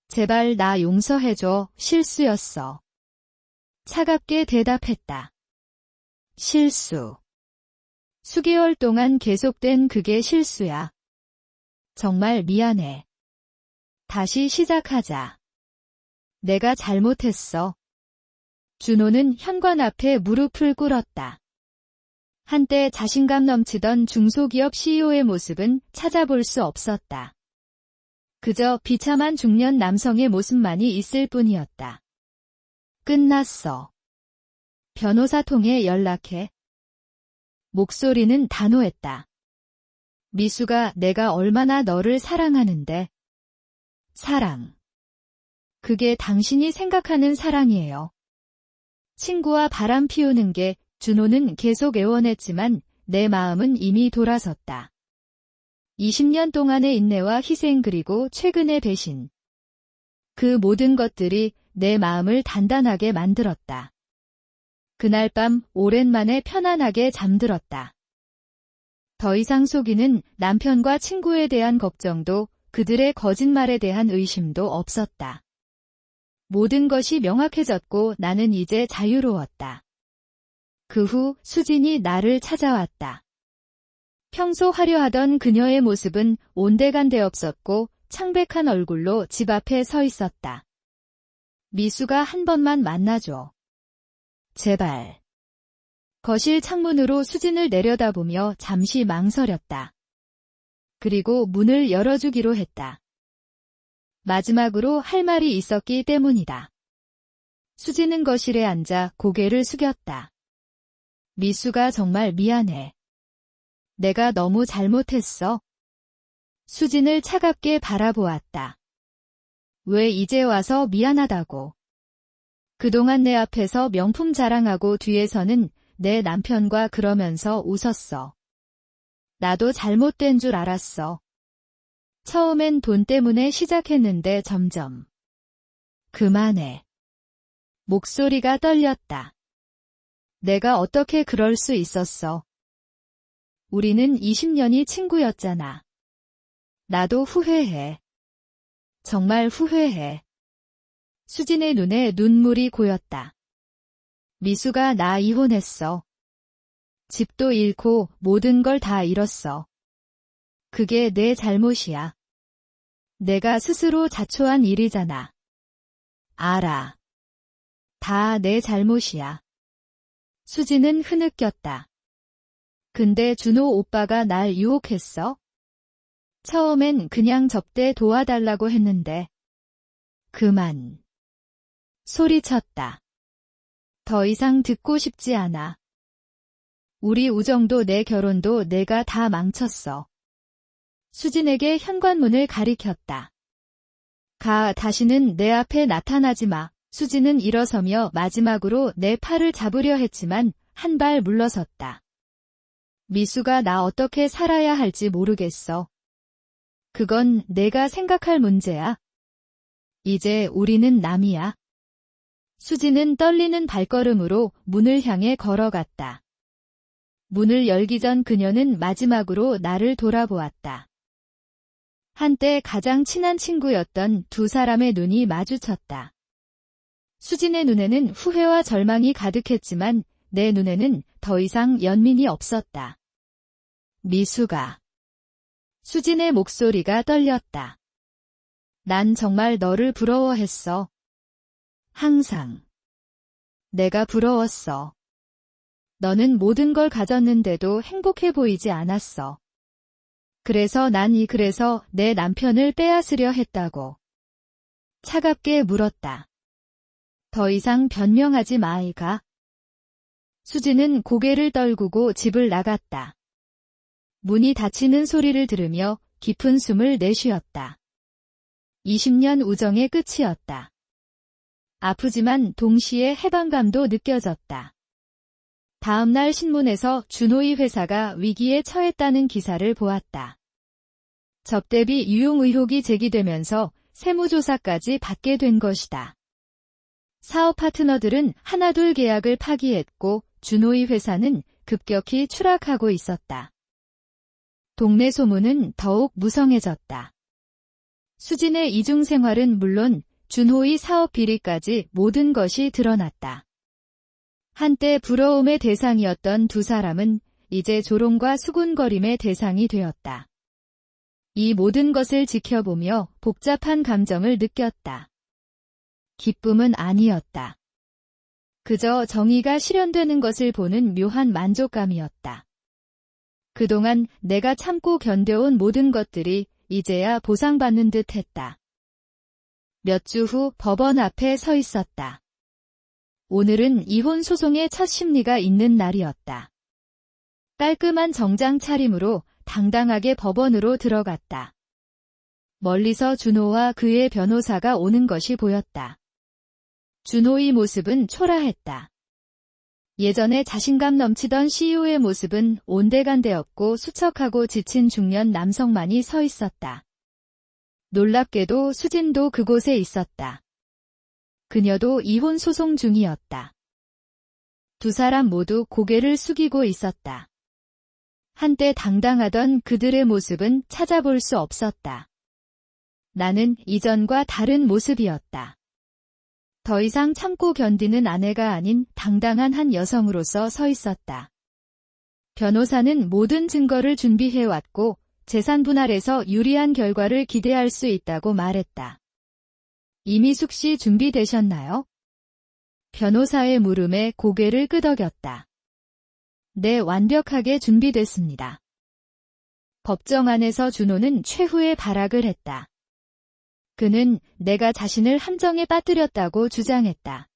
제발 나 용서해줘. 실수였어. 차갑게 대답했다. 실수. 수개월 동안 계속된 그게 실수야. 정말 미안해. 다시 시작하자. 내가 잘못했어. 준호는 현관 앞에 무릎을 꿇었다. 한때 자신감 넘치던 중소기업 CEO의 모습은 찾아볼 수 없었다. 그저 비참한 중년 남성의 모습만이 있을 뿐이었다. 끝났어. 변호사 통해 연락해. 목소리는 단호했다. 미수가 내가 얼마나 너를 사랑하는데. 사랑. 그게 당신이 생각하는 사랑이에요. 친구와 바람 피우는 게 준호는 계속 애원했지만 내 마음은 이미 돌아섰다. 20년 동안의 인내와 희생 그리고 최근의 배신. 그 모든 것들이 내 마음을 단단하게 만들었다. 그날 밤 오랜만에 편안하게 잠들었다. 더 이상 속이는 남편과 친구에 대한 걱정도 그들의 거짓말에 대한 의심도 없었다. 모든 것이 명확해졌고 나는 이제 자유로웠다. 그 후 수진이 나를 찾아왔다. 평소 화려하던 그녀의 모습은 온데간데 없었고 창백한 얼굴로 집 앞에 서 있었다. 미수가 한 번만 만나줘. 제발. 거실 창문으로 수진을 내려다보며 잠시 망설였다. 그리고 문을 열어주기로 했다. 마지막으로 할 말이 있었기 때문이다. 수진은 거실에 앉아 고개를 숙였다. 미수가 정말 미안해. 내가 너무 잘못했어. 수진을 차갑게 바라보았다. 왜 이제 와서 미안하다고. 그동안 내 앞에서 명품 자랑하고 뒤에서는 내 남편과 그러면서 웃었어. 나도 잘못된 줄 알았어. 처음엔 돈 때문에 시작했는데 점점. 그만해. 목소리가 떨렸다. 내가 어떻게 그럴 수 있었어. 우리는 20년이 친구였잖아. 나도 후회해. 정말 후회해. 수진의 눈에 눈물이 고였다. 미수가 나 이혼했어. 집도 잃고 모든 걸 다 잃었어. 그게 내 잘못이야. 내가 스스로 자초한 일이잖아. 알아. 다 내 잘못이야. 수진은 흐느꼈다. 근데 준호 오빠가 날 유혹했어? 처음엔 그냥 접대 도와달라고 했는데. 그만. 소리쳤다. 더 이상 듣고 싶지 않아. 우리 우정도 내 결혼도 내가 다 망쳤어. 수진에게 현관문을 가리켰다. 가, 다시는 내 앞에 나타나지 마. 수진은 일어서며 마지막으로 내 팔을 잡으려 했지만 한 발 물러섰다. 미수가 나 어떻게 살아야 할지 모르겠어. 그건 내가 생각할 문제야. 이제 우리는 남이야. 수진은 떨리는 발걸음으로 문을 향해 걸어갔다. 문을 열기 전 그녀는 마지막으로 나를 돌아보았다. 한때 가장 친한 친구였던 두 사람의 눈이 마주쳤다. 수진의 눈에는 후회와 절망이 가득했지만 내 눈에는 더 이상 연민이 없었다. 미수가. 수진의 목소리가 떨렸다. 난 정말 너를 부러워했어. 항상. 내가 부러웠어. 너는 모든 걸 가졌는데도 행복해 보이지 않았어. 그래서 그래서 내 남편을 빼앗으려 했다고. 차갑게 물었다. 더 이상 변명하지 마, 아이가. 수진은 고개를 떨구고 집을 나갔다. 문이 닫히는 소리를 들으며 깊은 숨을 내쉬었다. 20년 우정의 끝이었다. 아프지만 동시에 해방감도 느껴졌다. 다음 날 신문에서 준호의 회사가 위기에 처했다는 기사를 보았다. 접대비 유용 의혹이 제기되면서 세무조사까지 받게 된 것이다. 사업 파트너들은 하나둘 계약을 파기했고 준호의 회사는 급격히 추락하고 있었다. 동네 소문은 더욱 무성해졌다. 수진의 이중 생활은 물론 준호의 사업 비리까지 모든 것이 드러났다. 한때 부러움의 대상이었던 두 사람은 이제 조롱과 수군거림의 대상이 되었다. 이 모든 것을 지켜보며 복잡한 감정을 느꼈다. 기쁨은 아니었다. 그저 정의가 실현되는 것을 보는 묘한 만족감이었다. 그동안 내가 참고 견뎌온 모든 것들이 이제야 보상받는 듯 했다. 몇 주 후 법원 앞에 서 있었다. 오늘은 이혼 소송의 첫 심리가 있는 날이었다. 깔끔한 정장 차림으로 당당하게 법원으로 들어갔다. 멀리서 준호와 그의 변호사가 오는 것이 보였다. 준호의 모습은 초라했다. 예전에 자신감 넘치던 CEO의 모습은 온데간데없고 수척하고 지친 중년 남성만이 서 있었다. 놀랍게도 수진도 그곳에 있었다. 그녀도 이혼 소송 중이었다. 두 사람 모두 고개를 숙이고 있었다. 한때 당당하던 그들의 모습은 찾아볼 수 없었다. 나는 이전과 다른 모습이었다. 더 이상 참고 견디는 아내가 아닌 당당한 한 여성으로서 서 있었다. 변호사는 모든 증거를 준비해왔고 재산 분할에서 유리한 결과를 기대할 수 있다고 말했다. 이미숙 씨 준비되셨나요? 변호사의 물음에 고개를 끄덕였다. 네, 완벽하게 준비됐습니다. 법정 안에서 준호는 최후의 발악을 했다. 그는 내가 자신을 함정에 빠뜨렸다고 주장했다.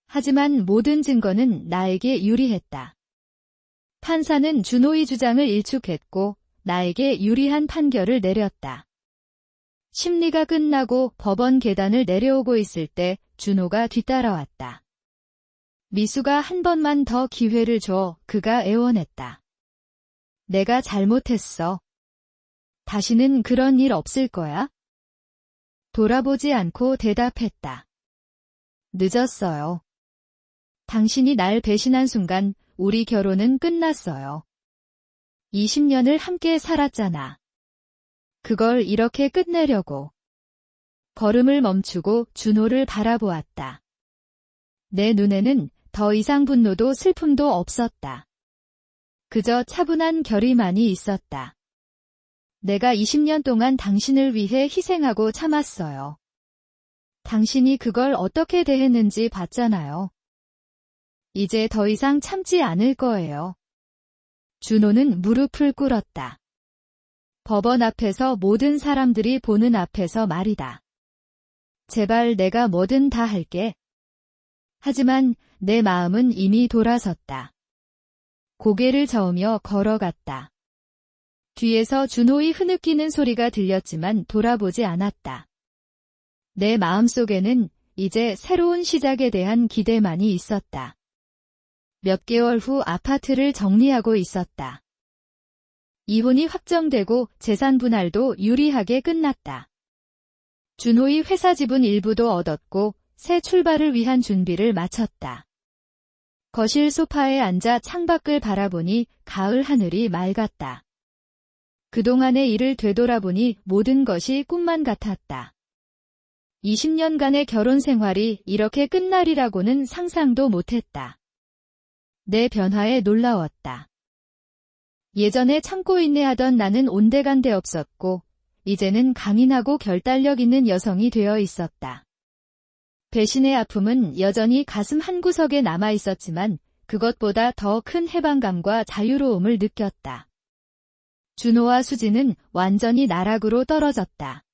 하지만 모든 증거는 나에게 유리했다. 판사는 준호의 주장을 일축했고 나에게 유리한 판결을 내렸다. 심리가 끝나고 법원 계단을 내려오고 있을 때 준호가 뒤따라왔다. 미수가 한 번만 더 기회를 줘, 그가 애원했다. 내가 잘못했어. 다시는 그런 일 없을 거야? 돌아보지 않고 대답했다. 늦었어요. 당신이 날 배신한 순간 우리 결혼은 끝났어요. 20년을 함께 살았잖아. 그걸 이렇게 끝내려고. 걸음을 멈추고 준호를 바라보았다. 내 눈에는 더 이상 분노도 슬픔도 없었다. 그저 차분한 결의만이 있었다. 내가 20년 동안 당신을 위해 희생하고 참았어요. 당신이 그걸 어떻게 대했는지 봤잖아요. 이제 더 이상 참지 않을 거예요. 준호는 무릎을 꿇었다. 법원 앞에서 모든 사람들이 보는 앞에서 말이다. 제발 내가 뭐든 다 할게. 하지만 내 마음은 이미 돌아섰다. 고개를 저으며 걸어갔다. 뒤에서 준호의 흐느끼는 소리가 들렸지만 돌아보지 않았다. 내 마음속에는 이제 새로운 시작에 대한 기대만이 있었다. 몇 개월 후 아파트를 정리하고 있었다. 이혼이 확정되고 재산 분할도 유리하게 끝났다. 준호의 회사 지분 일부도 얻었고 새 출발을 위한 준비를 마쳤다. 거실 소파에 앉아 창밖을 바라보니 가을 하늘이 맑았다. 그동안의 일을 되돌아보니 모든 것이 꿈만 같았다. 20년간의 결혼 생활이 이렇게 끝날이라고는 상상도 못했다. 내 변화에 놀라웠다. 예전에 참고 인내하던 나는 온데간데 없었고 이제는 강인하고 결단력 있는 여성이 되어 있었다. 배신의 아픔은 여전히 가슴 한구석에 남아 있었지만 그것보다 더 큰 해방감과 자유로움을 느꼈다. 준호와 수진은 완전히 나락으로 떨어졌다.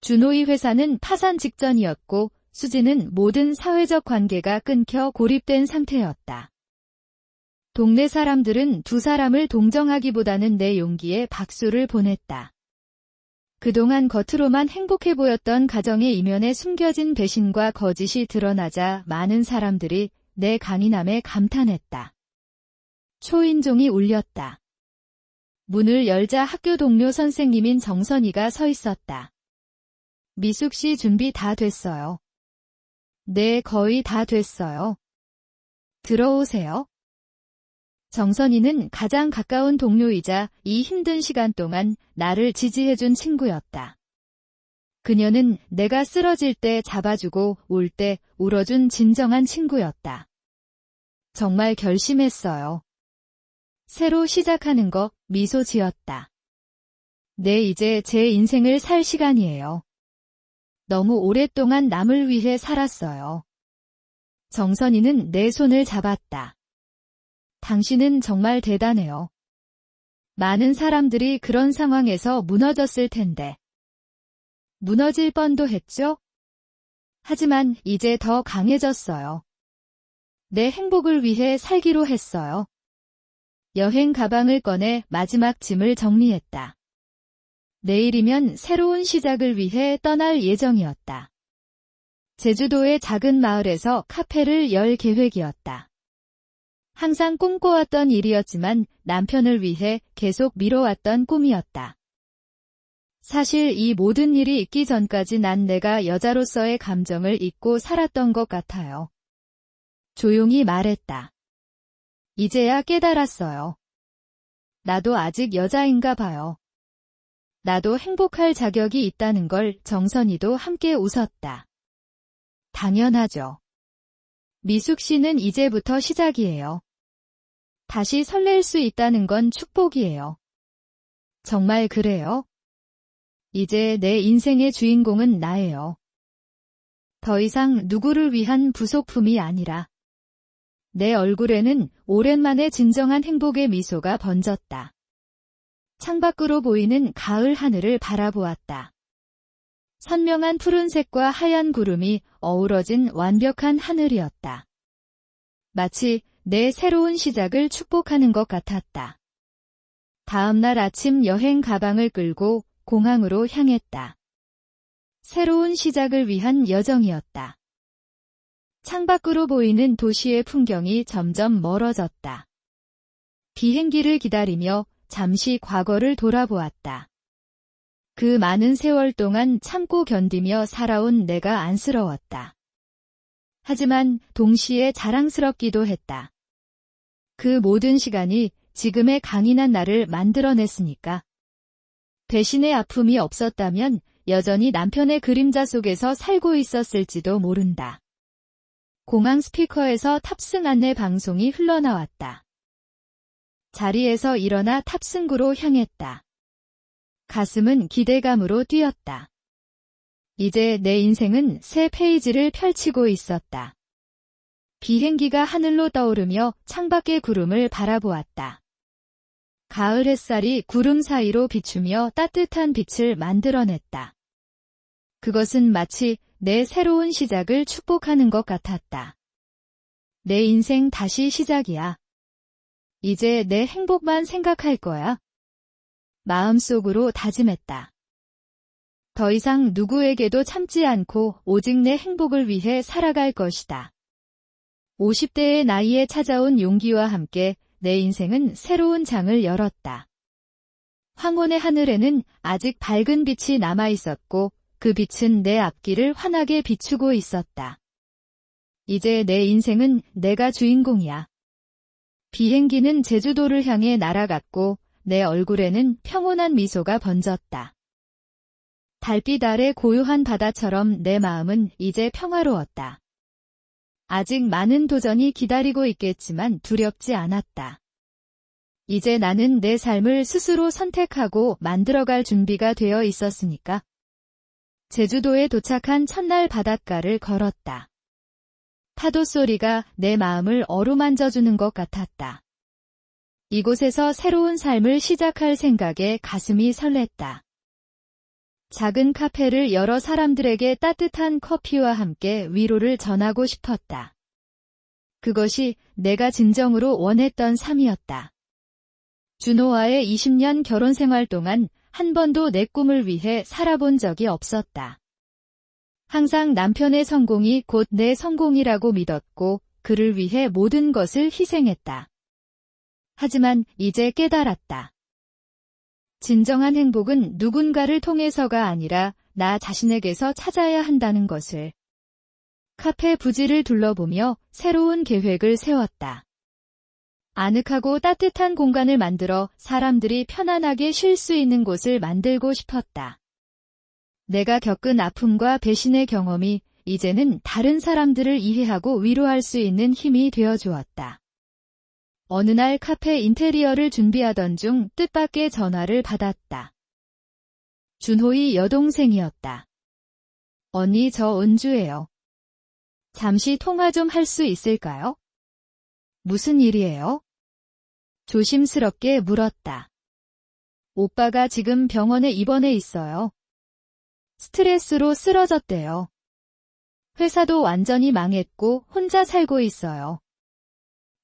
준호의 회사는 파산 직전이었고 수진은 모든 사회적 관계가 끊겨 고립된 상태였다. 동네 사람들은 두 사람을 동정하기보다는 내 용기에 박수를 보냈다. 그동안 겉으로만 행복해 보였던 가정의 이면에 숨겨진 배신과 거짓이 드러나자 많은 사람들이 내 강인함에 감탄했다. 초인종이 울렸다. 문을 열자 학교 동료 선생님인 정선이가 서 있었다. 미숙 씨 준비 다 됐어요. 네, 거의 다 됐어요. 들어오세요. 정선이는 가장 가까운 동료이자 이 힘든 시간 동안 나를 지지해준 친구였다. 그녀는 내가 쓰러질 때 잡아주고 울 때 울어준 진정한 친구였다. 정말 결심했어요. 새로 시작하는 거 미소 지었다. 네, 이제 제 인생을 살 시간이에요. 너무 오랫동안 남을 위해 살았어요. 정선이는 내 손을 잡았다. 당신은 정말 대단해요. 많은 사람들이 그런 상황에서 무너졌을 텐데. 무너질 뻔도 했죠? 하지만 이제 더 강해졌어요. 내 행복을 위해 살기로 했어요. 여행 가방을 꺼내 마지막 짐을 정리했다. 내일이면 새로운 시작을 위해 떠날 예정이었다. 제주도의 작은 마을에서 카페를 열 계획이었다. 항상 꿈꿔왔던 일이었지만 남편을 위해 계속 미뤄왔던 꿈이었다. 사실 이 모든 일이 있기 전까지 난 내가 여자로서의 감정을 잊고 살았던 것 같아요. 조용히 말했다. 이제야 깨달았어요. 나도 아직 여자인가 봐요. 나도 행복할 자격이 있다는 걸. 정선이도 함께 웃었다. 당연하죠. 미숙 씨는 이제부터 시작이에요. 다시 설렐 수 있다는 건 축복이에요. 정말 그래요? 이제 내 인생의 주인공은 나예요. 더 이상 누구를 위한 부속품이 아니라 내 얼굴에는 오랜만에 진정한 행복의 미소가 번졌다. 창밖으로 보이는 가을 하늘을 바라보았다. 선명한 푸른색과 하얀 구름이 어우러진 완벽한 하늘이었다. 마치 내 새로운 시작을 축복하는 것 같았다. 다음 날 아침 여행 가방을 끌고 공항으로 향했다. 새로운 시작을 위한 여정이었다. 창밖으로 보이는 도시의 풍경이 점점 멀어졌다. 비행기를 기다리며 잠시 과거를 돌아보았다. 그 많은 세월 동안 참고 견디며 살아온 내가 안쓰러웠다. 하지만 동시에 자랑스럽기도 했다. 그 모든 시간이 지금의 강인한 나를 만들어냈으니까. 배신의 아픔이 없었다면 여전히 남편의 그림자 속에서 살고 있었을지도 모른다. 공항 스피커에서 탑승 안내 방송이 흘러나왔다. 자리에서 일어나 탑승구로 향했다. 가슴은 기대감으로 뛰었다. 이제 내 인생은 새 페이지를 펼치고 있었다. 비행기가 하늘로 떠오르며 창밖의 구름을 바라보았다. 가을 햇살이 구름 사이로 비추며 따뜻한 빛을 만들어냈다. 그것은 마치 내 새로운 시작을 축복하는 것 같았다. 내 인생 다시 시작이야. 이제 내 행복만 생각할 거야. 마음속으로 다짐했다. 더 이상 누구에게도 참지 않고 오직 내 행복을 위해 살아갈 것이다. 50대의 나이에 찾아온 용기와 함께 내 인생은 새로운 장을 열었다. 황혼의 하늘에는 아직 밝은 빛이 남아있었고 그 빛은 내 앞길을 환하게 비추고 있었다. 이제 내 인생은 내가 주인공이야. 비행기는 제주도를 향해 날아갔고 내 얼굴에는 평온한 미소가 번졌다. 달빛 아래 고요한 바다처럼 내 마음은 이제 평화로웠다. 아직 많은 도전이 기다리고 있겠지만 두렵지 않았다. 이제 나는 내 삶을 스스로 선택하고 만들어갈 준비가 되어 있었으니까. 제주도에 도착한 첫날 바닷가를 걸었다. 파도 소리가 내 마음을 어루만져주는 것 같았다. 이곳에서 새로운 삶을 시작할 생각에 가슴이 설렜다. 작은 카페를 열어 사람들에게 따뜻한 커피와 함께 위로를 전하고 싶었다. 그것이 내가 진정으로 원했던 삶이었다. 준호와의 20년 결혼 생활 동안 한 번도 내 꿈을 위해 살아본 적이 없었다. 항상 남편의 성공이 곧 내 성공이라고 믿었고 그를 위해 모든 것을 희생했다. 하지만 이제 깨달았다. 진정한 행복은 누군가를 통해서가 아니라 나 자신에게서 찾아야 한다는 것을. 카페 부지를 둘러보며 새로운 계획을 세웠다. 아늑하고 따뜻한 공간을 만들어 사람들이 편안하게 쉴 수 있는 곳을 만들고 싶었다. 내가 겪은 아픔과 배신의 경험이 이제는 다른 사람들을 이해하고 위로할 수 있는 힘이 되어주었다. 어느 날 카페 인테리어를 준비하던 중 뜻밖의 전화를 받았다. 준호의 여동생이었다. 언니, 저 은주예요. 잠시 통화 좀 할 수 있을까요? 무슨 일이에요? 조심스럽게 물었다. 오빠가 지금 병원에 입원해 있어요. 스트레스로 쓰러졌대요. 회사도 완전히 망했고 혼자 살고 있어요.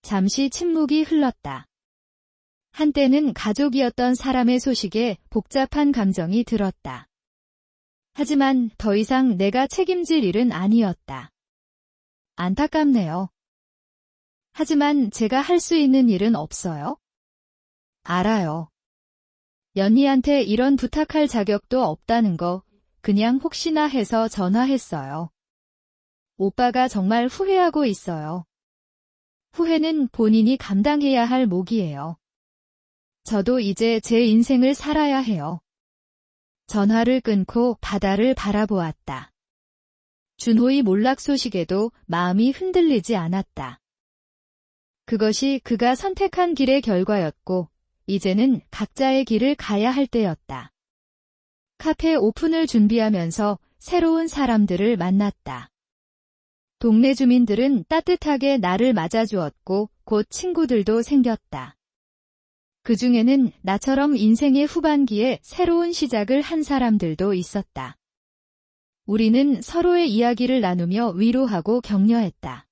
잠시 침묵이 흘렀다. 한때는 가족이었던 사람의 소식에 복잡한 감정이 들었다. 하지만 더 이상 내가 책임질 일은 아니었다. 안타깝네요. 하지만 제가 할 수 있는 일은 없어요? 알아요. 연희한테 이런 부탁할 자격도 없다는 거 그냥 혹시나 해서 전화했어요. 오빠가 정말 후회하고 있어요. 후회는 본인이 감당해야 할 몫이에요. 저도 이제 제 인생을 살아야 해요. 전화를 끊고 바다를 바라보았다. 준호의 몰락 소식에도 마음이 흔들리지 않았다. 그것이 그가 선택한 길의 결과였고 이제는 각자의 길을 가야 할 때였다. 카페 오픈을 준비하면서 새로운 사람들을 만났다. 동네 주민들은 따뜻하게 나를 맞아주었고 곧 친구들도 생겼다. 그 중에는 나처럼 인생의 후반기에 새로운 시작을 한 사람들도 있었다. 우리는 서로의 이야기를 나누며 위로하고 격려했다.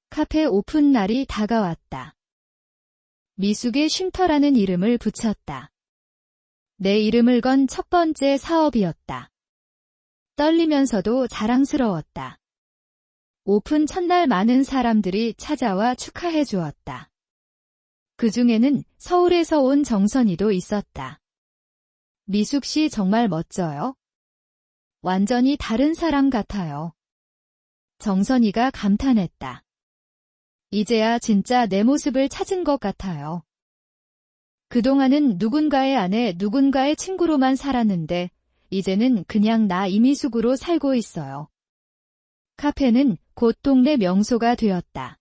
카페 오픈 날이 다가왔다. 미숙의 쉼터라는 이름을 붙였다. 내 이름을 건 첫 번째 사업이었다. 떨리면서도 자랑스러웠다. 오픈 첫날 많은 사람들이 찾아와 축하해 주었다. 그 중에는 서울에서 온 정선이도 있었다. 미숙 씨 정말 멋져요. 완전히 다른 사람 같아요. 정선이가 감탄했다. 이제야 진짜 내 모습을 찾은 것 같아요. 그동안은 누군가의 아내, 누군가의 친구로만 살았는데 이제는 그냥 나 이미숙으로 살고 있어요. 카페는 곧 동네 명소가 되었다.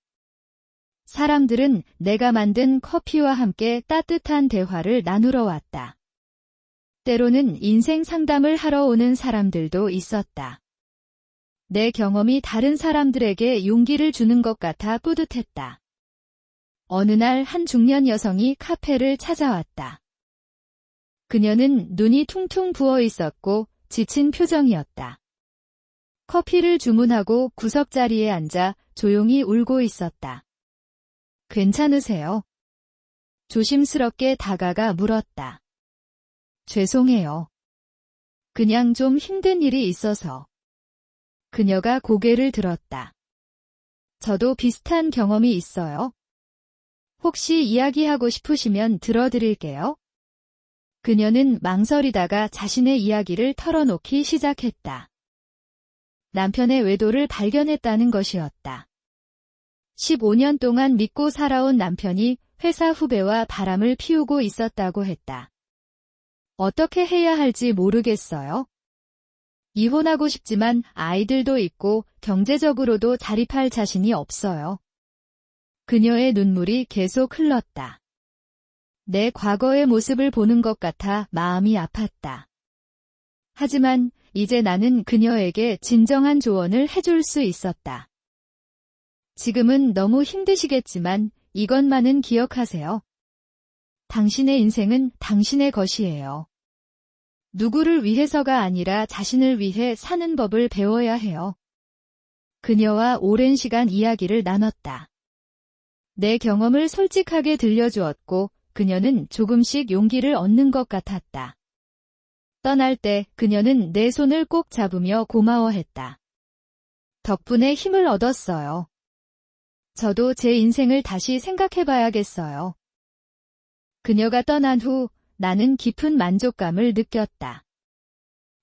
사람들은 내가 만든 커피와 함께 따뜻한 대화를 나누러 왔다. 때로는 인생 상담을 하러 오는 사람들도 있었다. 내 경험이 다른 사람들에게 용기를 주는 것 같아 뿌듯했다. 어느 날 한 중년 여성이 카페를 찾아왔다. 그녀는 눈이 퉁퉁 부어 있었고 지친 표정이었다. 커피를 주문하고 구석자리에 앉아 조용히 울고 있었다. 괜찮으세요? 조심스럽게 다가가 물었다. 죄송해요. 그냥 좀 힘든 일이 있어서. 그녀가 고개를 들었다. 저도 비슷한 경험이 있어요. 혹시 이야기하고 싶으시면 들어드릴게요. 그녀는 망설이다가 자신의 이야기를 털어놓기 시작했다. 남편의 외도를 발견했다는 것이었다. 15년 동안 믿고 살아온 남편이 회사 후배와 바람을 피우고 있었다고 했다. 어떻게 해야 할지 모르겠어요. 이혼하고 싶지만 아이들도 있고 경제적으로도 자립할 자신이 없어요. 그녀의 눈물이 계속 흘렀다. 내 과거의 모습을 보는 것 같아 마음이 아팠다. 하지만 이제 나는 그녀에게 진정한 조언을 해줄 수 있었다. 지금은 너무 힘드시겠지만 이것만은 기억하세요. 당신의 인생은 당신의 것이에요. 누구를 위해서가 아니라 자신을 위해 사는 법을 배워야 해요. 그녀와 오랜 시간 이야기를 나눴다. 내 경험을 솔직하게 들려주었고 그녀는 조금씩 용기를 얻는 것 같았다. 떠날 때 그녀는 내 손을 꼭 잡으며 고마워했다. 덕분에 힘을 얻었어요. 저도 제 인생을 다시 생각해봐야겠어요. 그녀가 떠난 후 나는 깊은 만족감을 느꼈다.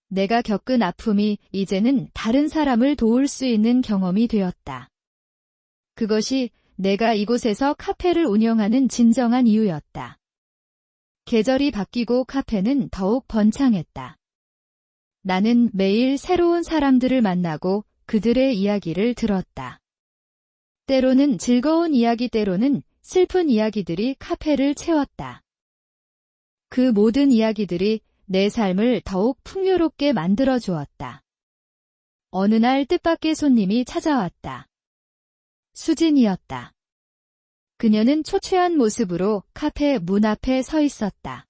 내가 겪은 아픔이 이제는 다른 사람을 도울 수 있는 경험이 되었다. 그것이 내가 이곳에서 카페를 운영하는 진정한 이유였다. 계절이 바뀌고 카페는 더욱 번창했다. 나는 매일 새로운 사람들을 만나고 그들의 이야기를 들었다. 때로는 즐거운 이야기, 때로는 슬픈 이야기들이 카페를 채웠다. 그 모든 이야기들이 내 삶을 더욱 풍요롭게 만들어 주었다. 어느 날 뜻밖의 손님이 찾아왔다. 수진이었다. 그녀는 초췌한 모습으로 카페 문 앞에 서 있었다.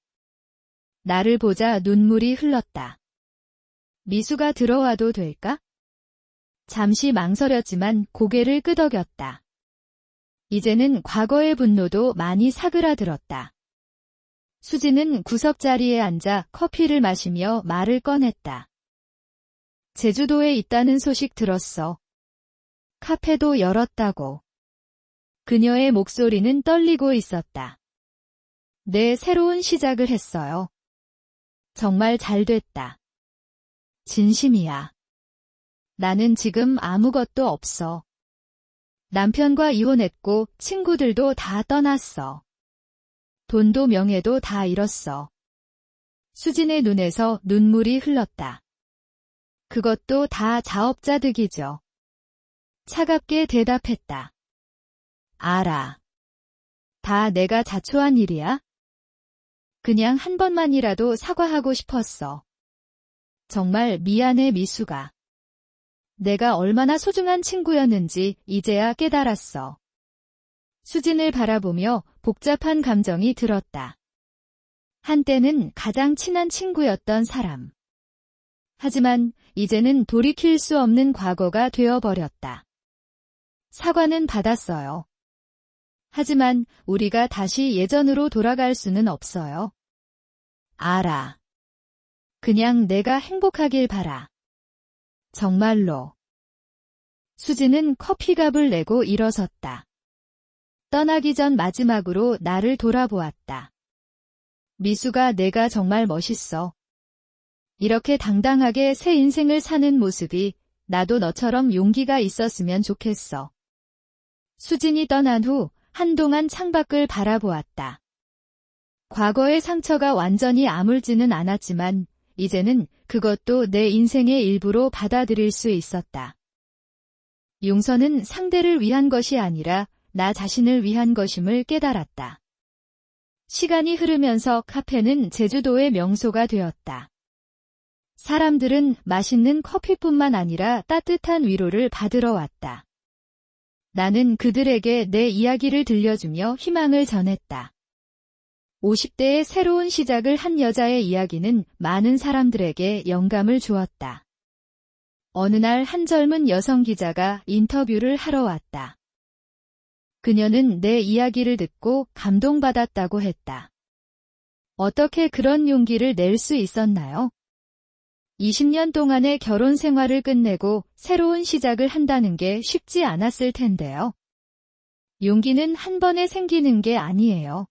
나를 보자 눈물이 흘렀다. 미수가 들어와도 될까? 잠시 망설였지만 고개를 끄덕였다. 이제는 과거의 분노도 많이 사그라들었다. 수진은 구석자리에 앉아 커피를 마시며 말을 꺼냈다. 제주도에 있다는 소식 들었어. 카페도 열었다고. 그녀의 목소리는 떨리고 있었다. 네, 새로운 시작을 했어요. 정말 잘 됐다. 진심이야. 나는 지금 아무것도 없어. 남편과 이혼했고 친구들도 다 떠났어. 돈도 명예도 다 잃었어. 수진의 눈에서 눈물이 흘렀다. 그것도 다 자업자 득이죠. 차갑게 대답했다. 알아. 다 내가 자초한 일이야? 그냥 한 번만이라도 사과하고 싶었어. 정말 미안해, 미수가. 내가 얼마나 소중한 친구였는지 이제야 깨달았어. 수진을 바라보며 복잡한 감정이 들었다. 한때는 가장 친한 친구였던 사람. 하지만 이제는 돌이킬 수 없는 과거가 되어버렸다. 사과는 받았어요. 하지만 우리가 다시 예전으로 돌아갈 수는 없어요. 알아. 그냥 내가 행복하길 바라. 정말로. 수진은 커피값을 내고 일어섰다. 떠나기 전 마지막으로 나를 돌아보았다. 미수가, 내가 정말 멋있어. 이렇게 당당하게 새 인생을 사는 모습이 나도 너처럼 용기가 있었으면 좋겠어. 수진이 떠난 후 한동안 창밖을 바라보았다. 과거의 상처가 완전히 아물지는 않았지만 이제는 그것도 내 인생의 일부로 받아들일 수 있었다. 용서는 상대를 위한 것이 아니라 나 자신을 위한 것임을 깨달았다. 시간이 흐르면서 카페는 제주도의 명소가 되었다. 사람들은 맛있는 커피뿐만 아니라 따뜻한 위로를 받으러 왔다. 나는 그들에게 내 이야기를 들려주며 희망을 전했다. 50대의 새로운 시작을 한 여자의 이야기는 많은 사람들에게 영감을 주었다. 어느 날 한 젊은 여성 기자가 인터뷰를 하러 왔다. 그녀는 내 이야기를 듣고 감동받았다고 했다. 어떻게 그런 용기를 낼 수 있었나요? 20년 동안의 결혼 생활을 끝내고 새로운 시작을 한다는 게 쉽지 않았을 텐데요. 용기는 한 번에 생기는 게 아니에요.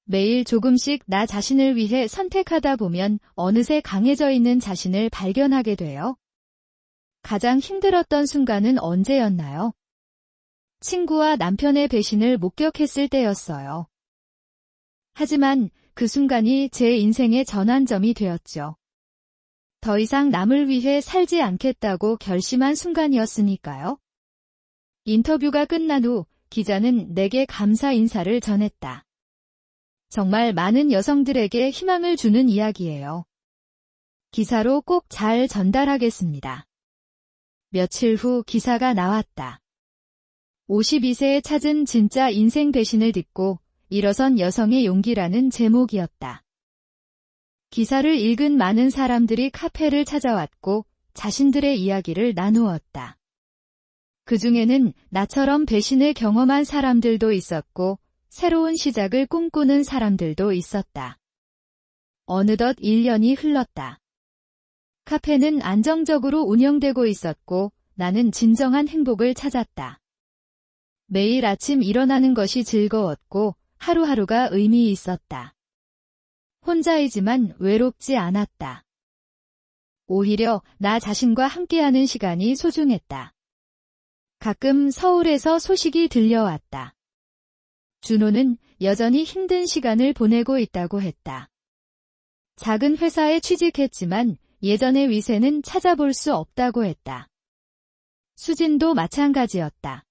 매일 조금씩 나 자신을 위해 선택하다 보면 어느새 강해져 있는 자신을 발견하게 돼요. 가장 힘들었던 순간은 언제였나요? 친구와 남편의 배신을 목격했을 때였어요. 하지만 그 순간이 제 인생의 전환점이 되었죠. 더 이상 남을 위해 살지 않겠다고 결심한 순간이었으니까요. 인터뷰가 끝난 후 기자는 내게 감사 인사를 전했다. 정말 많은 여성들에게 희망을 주는 이야기예요. 기사로 꼭 잘 전달하겠습니다. 며칠 후 기사가 나왔다. 52세에 찾은 진짜 인생 배신을 딛고 일어선 여성의 용기라는 제목이었다. 기사를 읽은 많은 사람들이 카페를 찾아왔고 자신들의 이야기를 나누었다. 그 중에는 나처럼 배신을 경험한 사람들도 있었고 새로운 시작을 꿈꾸는 사람들도 있었다. 어느덧 1년이 흘렀다. 카페는 안정적으로 운영되고 있었고 나는 진정한 행복을 찾았다. 매일 아침 일어나는 것이 즐거웠고 하루하루가 의미 있었다. 혼자이지만 외롭지 않았다. 오히려 나 자신과 함께하는 시간이 소중했다. 가끔 서울에서 소식이 들려왔다. 준호는 여전히 힘든 시간을 보내고 있다고 했다. 작은 회사에 취직했지만 예전의 위세는 찾아볼 수 없다고 했다. 수진도 마찬가지였다.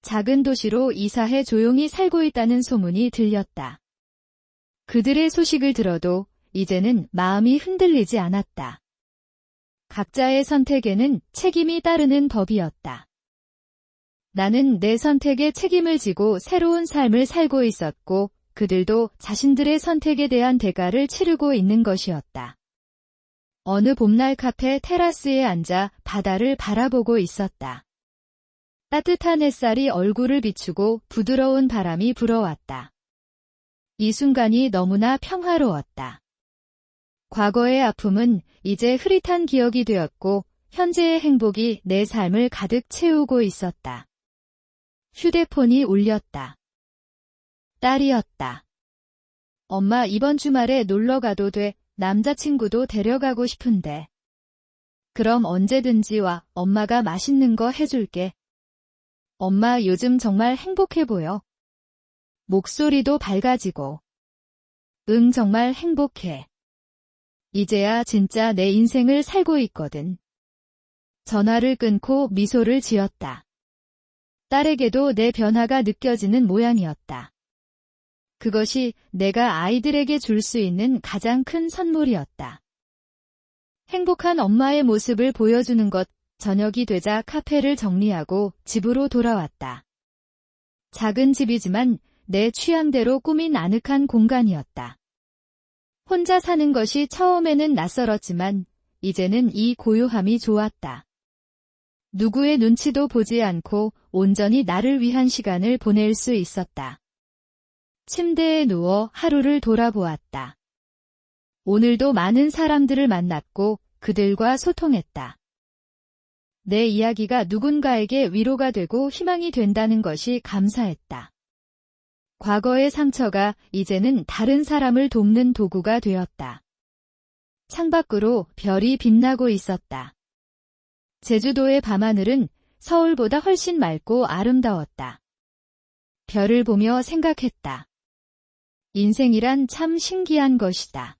작은 도시로 이사해 조용히 살고 있다는 소문이 들렸다. 그들의 소식을 들어도 이제는 마음이 흔들리지 않았다. 각자의 선택에는 책임이 따르는 법이었다. 나는 내 선택에 책임을 지고 새로운 삶을 살고 있었고 그들도 자신들의 선택에 대한 대가를 치르고 있는 것이었다. 어느 봄날 카페 테라스에 앉아 바다를 바라보고 있었다. 따뜻한 햇살이 얼굴을 비추고 부드러운 바람이 불어왔다. 이 순간이 너무나 평화로웠다. 과거의 아픔은 이제 흐릿한 기억이 되었고 현재의 행복이 내 삶을 가득 채우고 있었다. 휴대폰이 울렸다. 딸이었다. 엄마 이번 주말에 놀러 가도 돼. 남자친구도 데려가고 싶은데. 그럼 언제든지 와. 엄마가 맛있는 거 해줄게. 엄마 요즘 정말 행복해 보여. 목소리도 밝아지고. 응 정말 행복해. 이제야 진짜 내 인생을 살고 있거든. 전화를 끊고 미소를 지었다. 딸에게도 내 변화가 느껴지는 모양이었다. 그것이 내가 아이들에게 줄 수 있는 가장 큰 선물이었다. 행복한 엄마의 모습을 보여주는 것, 저녁이 되자 카페를 정리하고 집으로 돌아왔다. 작은 집이지만 내 취향대로 꾸민 아늑한 공간이었다. 혼자 사는 것이 처음에는 낯설었지만 이제는 이 고요함이 좋았다. 누구의 눈치도 보지 않고 온전히 나를 위한 시간을 보낼 수 있었다. 침대에 누워 하루를 돌아보았다. 오늘도 많은 사람들을 만났고 그들과 소통했다. 내 이야기가 누군가에게 위로가 되고 희망이 된다는 것이 감사했다. 과거의 상처가 이제는 다른 사람을 돕는 도구가 되었다. 창밖으로 별이 빛나고 있었다. 제주도의 밤하늘은 서울보다 훨씬 맑고 아름다웠다. 별을 보며 생각했다. 인생이란 참 신기한 것이다.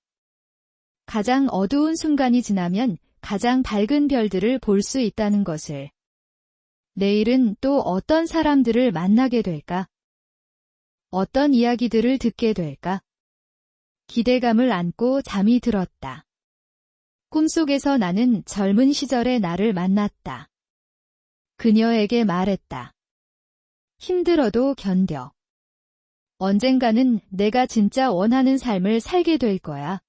가장 어두운 순간이 지나면 가장 밝은 별들을 볼 수 있다는 것을. 내일은 또 어떤 사람들을 만나게 될까? 어떤 이야기들을 듣게 될까? 기대감을 안고 잠이 들었다. 꿈속에서 나는 젊은 시절의 나를 만났다. 그녀에게 말했다. 힘들어도 견뎌. 언젠가는 내가 진짜 원하는 삶을 살게 될 거야.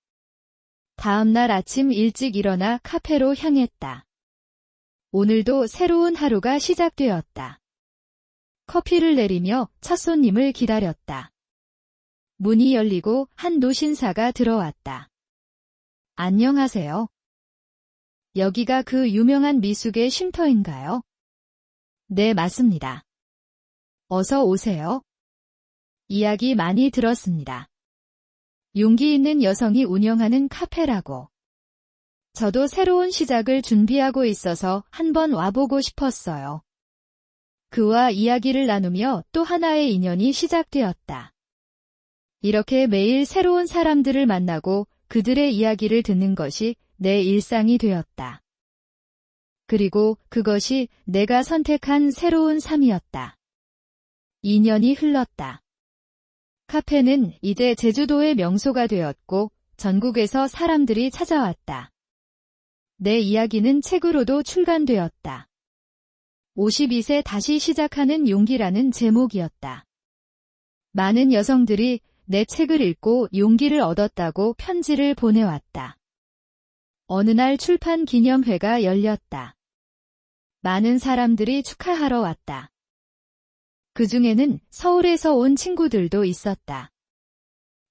다음 날 아침 일찍 일어나 카페로 향했다. 오늘도 새로운 하루가 시작되었다. 커피를 내리며 첫 손님을 기다렸다. 문이 열리고 한 노신사가 들어왔다. 안녕하세요. 여기가 그 유명한 미숙의 쉼터인가요? 네, 맞습니다. 어서 오세요. 이야기 많이 들었습니다. 용기 있는 여성이 운영하는 카페라고. 저도 새로운 시작을 준비하고 있어서 한번 와보고 싶었어요. 그와 이야기를 나누며 또 하나의 인연이 시작되었다. 이렇게 매일 새로운 사람들을 만나고 그들의 이야기를 듣는 것이 내 일상이 되었다. 그리고 그것이 내가 선택한 새로운 삶이었다. 2년이 흘렀다. 카페는 이제 제주도의 명소가 되었고 전국에서 사람들이 찾아왔다. 내 이야기는 책으로도 출간되었다. 52세 다시 시작하는 용기라는 제목이었다. 많은 여성들이 내 책을 읽고 용기를 얻었다고 편지를 보내왔다. 어느 날 출판 기념회가 열렸다. 많은 사람들이 축하하러 왔다. 그 중에는 서울에서 온 친구들도 있었다.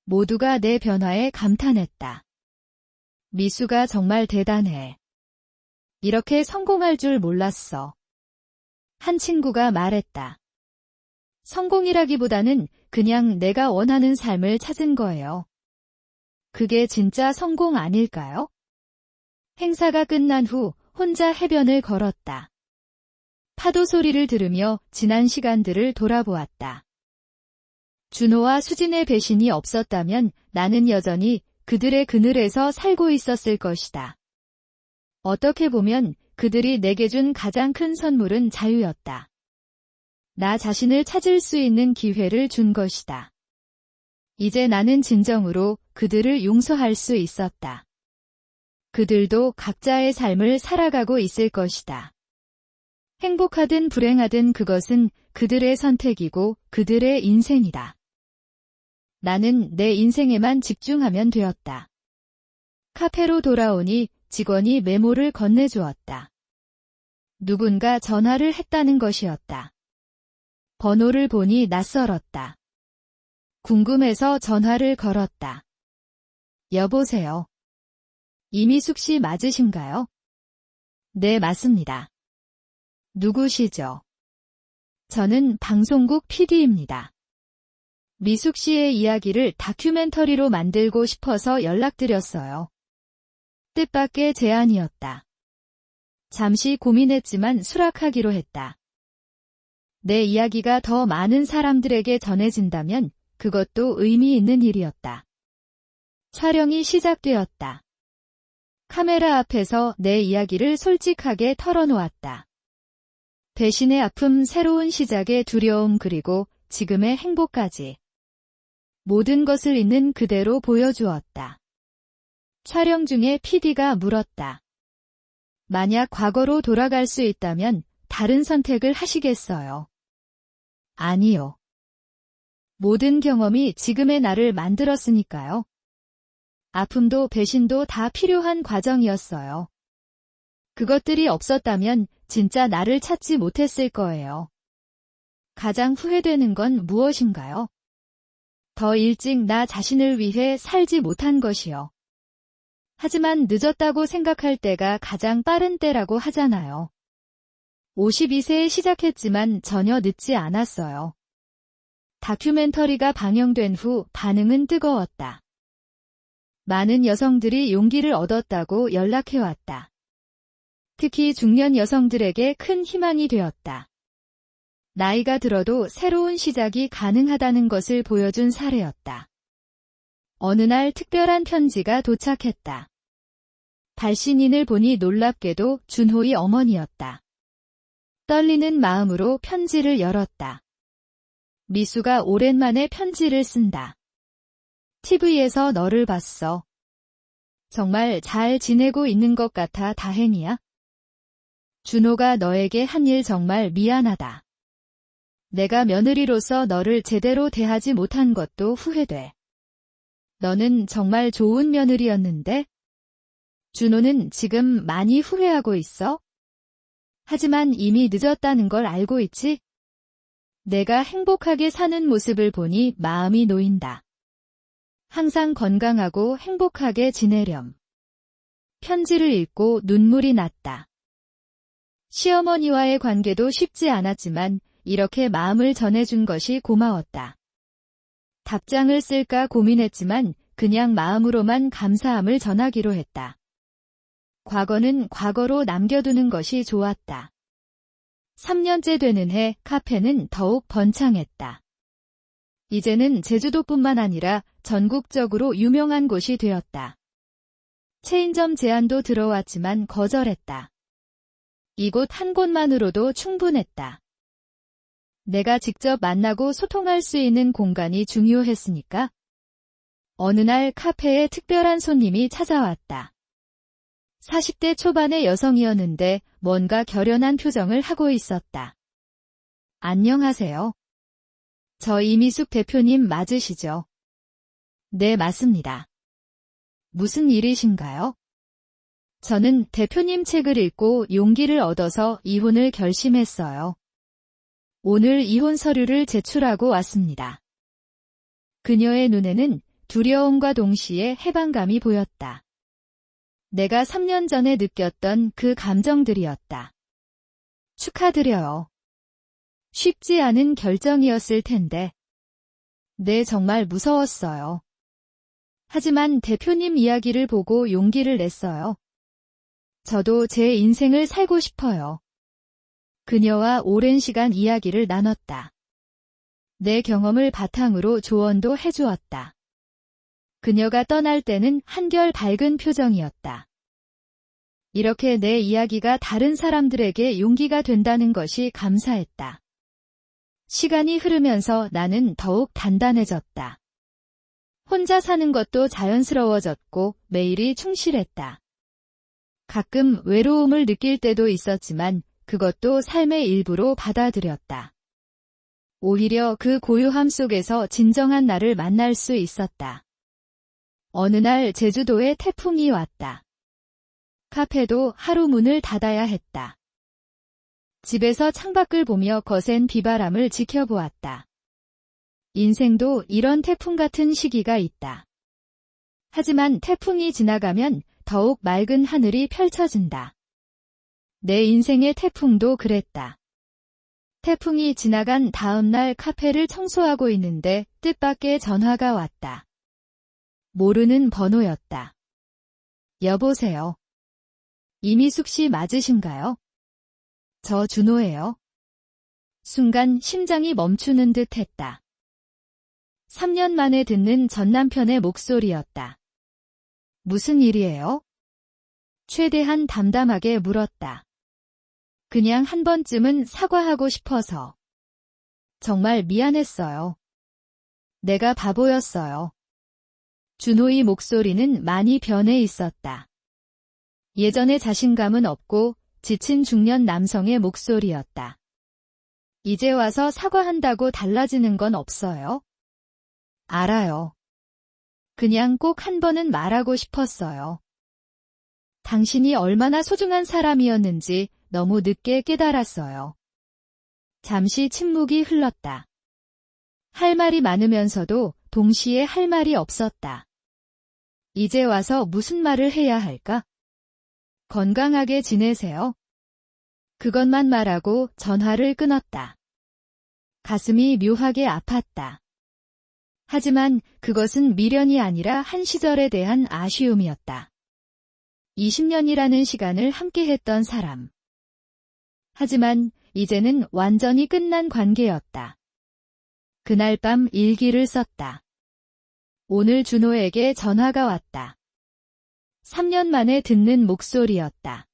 모두가 내 변화에 감탄했다. 미수가 정말 대단해. 이렇게 성공할 줄 몰랐어. 한 친구가 말했다. 성공이라기보다는 그냥 내가 원하는 삶을 찾은 거예요. 그게 진짜 성공 아닐까요? 행사가 끝난 후 혼자 해변을 걸었다. 파도 소리를 들으며 지난 시간들을 돌아보았다. 준호와 수진의 배신이 없었다면 나는 여전히 그들의 그늘에서 살고 있었을 것이다. 어떻게 보면 그들이 내게 준 가장 큰 선물은 자유였다. 나 자신을 찾을 수 있는 기회를 준 것이다. 이제 나는 진정으로 그들을 용서할 수 있었다. 그들도 각자의 삶을 살아가고 있을 것이다. 행복하든 불행하든 그것은 그들의 선택이고 그들의 인생이다. 나는 내 인생에만 집중하면 되었다. 카페로 돌아오니 직원이 메모를 건네주었다. 누군가 전화를 했다는 것이었다. 번호를 보니 낯설었다. 궁금해서 전화를 걸었다. 여보세요. 이미숙 씨 맞으신가요? 네, 맞습니다. 누구시죠? 저는 방송국 PD입니다. 미숙 씨의 이야기를 다큐멘터리로 만들고 싶어서 연락드렸어요. 뜻밖의 제안이었다. 잠시 고민했지만 수락하기로 했다. 내 이야기가 더 많은 사람들에게 전해진다면 그것도 의미 있는 일이었다. 촬영이 시작되었다. 카메라 앞에서 내 이야기를 솔직하게 털어놓았다. 배신의 아픔, 새로운 시작의 두려움, 그리고 지금의 행복까지. 모든 것을 있는 그대로 보여주었다. 촬영 중에 PD가 물었다. 만약 과거로 돌아갈 수 있다면 다른 선택을 하시겠어요? 아니요. 모든 경험이 지금의 나를 만들었으니까요. 아픔도 배신도 다 필요한 과정이었어요. 그것들이 없었다면 진짜 나를 찾지 못했을 거예요. 가장 후회되는 건 무엇인가요? 더 일찍 나 자신을 위해 살지 못한 것이요. 하지만 늦었다고 생각할 때가 가장 빠른 때라고 하잖아요. 52세에 시작했지만 전혀 늦지 않았어요. 다큐멘터리가 방영된 후 반응은 뜨거웠다. 많은 여성들이 용기를 얻었다고 연락해왔다. 특히 중년 여성들에게 큰 희망이 되었다. 나이가 들어도 새로운 시작이 가능하다는 것을 보여준 사례였다. 어느 날 특별한 편지가 도착했다. 발신인을 보니 놀랍게도 준호의 어머니였다. 떨리는 마음으로 편지를 열었다. 미수가 오랜만에 편지를 쓴다. TV에서 너를 봤어. 정말 잘 지내고 있는 것 같아 다행이야. 준호가 너에게 한 일 정말 미안하다. 내가 며느리로서 너를 제대로 대하지 못한 것도 후회돼. 너는 정말 좋은 며느리였는데? 준호는 지금 많이 후회하고 있어? 하지만 이미 늦었다는 걸 알고 있지? 내가 행복하게 사는 모습을 보니 마음이 놓인다. 항상 건강하고 행복하게 지내렴. 편지를 읽고 눈물이 났다. 시어머니와의 관계도 쉽지 않았지만 이렇게 마음을 전해준 것이 고마웠다. 답장을 쓸까 고민했지만 그냥 마음으로만 감사함을 전하기로 했다. 과거는 과거로 남겨두는 것이 좋았다. 3년째 되는 해 카페는 더욱 번창했다. 이제는 제주도뿐만 아니라 전국적으로 유명한 곳이 되었다. 체인점 제안도 들어왔지만 거절했다. 이곳 한 곳만으로도 충분했다. 내가 직접 만나고 소통할 수 있는 공간이 중요했으니까. 어느 날 카페에 특별한 손님이 찾아왔다. 40대 초반의 여성이었는데 뭔가 결연한 표정을 하고 있었다. 안녕하세요. 저 이미숙 대표님 맞으시죠? 네, 맞습니다. 무슨 일이신가요? 저는 대표님 책을 읽고 용기를 얻어서 이혼을 결심했어요. 오늘 이혼 서류를 제출하고 왔습니다. 그녀의 눈에는 두려움과 동시에 해방감이 보였다. 내가 3년 전에 느꼈던 그 감정들이었다. 축하드려요. 쉽지 않은 결정이었을 텐데. 네, 정말 무서웠어요. 하지만 대표님 이야기를 보고 용기를 냈어요. 저도 제 인생을 살고 싶어요. 그녀와 오랜 시간 이야기를 나눴다. 내 경험을 바탕으로 조언도 해주었다. 그녀가 떠날 때는 한결 밝은 표정이었다. 이렇게 내 이야기가 다른 사람들에게 용기가 된다는 것이 감사했다. 시간이 흐르면서 나는 더욱 단단해졌다. 혼자 사는 것도 자연스러워졌고 매일이 충실했다. 가끔 외로움을 느낄 때도 있었지만 그것도 삶의 일부로 받아들였다. 오히려 그 고요함 속에서 진정한 나를 만날 수 있었다. 어느 날 제주도에 태풍이 왔다. 카페도 하루 문을 닫아야 했다. 집에서 창밖을 보며 거센 비바람을 지켜보았다. 인생도 이런 태풍 같은 시기가 있다. 하지만 태풍이 지나가면 더욱 맑은 하늘이 펼쳐진다. 내 인생의 태풍도 그랬다. 태풍이 지나간 다음 날 카페를 청소하고 있는데 뜻밖의 전화가 왔다. 모르는 번호였다. 여보세요. 이미숙 씨 맞으신가요? 저 준호예요. 순간 심장이 멈추는 듯 했다. 3년 만에 듣는 전 남편의 목소리였다. 무슨 일이에요? 최대한 담담하게 물었다. 그냥 한 번쯤은 사과하고 싶어서. 정말 미안했어요. 내가 바보였어요. 준호의 목소리는 많이 변해 있었다. 예전의 자신감은 없고 지친 중년 남성의 목소리였다. 이제 와서 사과한다고 달라지는 건 없어요. 알아요. 그냥 꼭 한 번은 말하고 싶었어요. 당신이 얼마나 소중한 사람이었는지 너무 늦게 깨달았어요. 잠시 침묵이 흘렀다. 할 말이 많으면서도 동시에 할 말이 없었다. 이제 와서 무슨 말을 해야 할까? 건강하게 지내세요. 그것만 말하고 전화를 끊었다. 가슴이 묘하게 아팠다. 하지만 그것은 미련이 아니라 한 시절에 대한 아쉬움이었다. 20년이라는 시간을 함께했던 사람. 하지만 이제는 완전히 끝난 관계였다. 그날 밤 일기를 썼다. 오늘 준호에게 전화가 왔다. 3년 만에 듣는 목소리였다.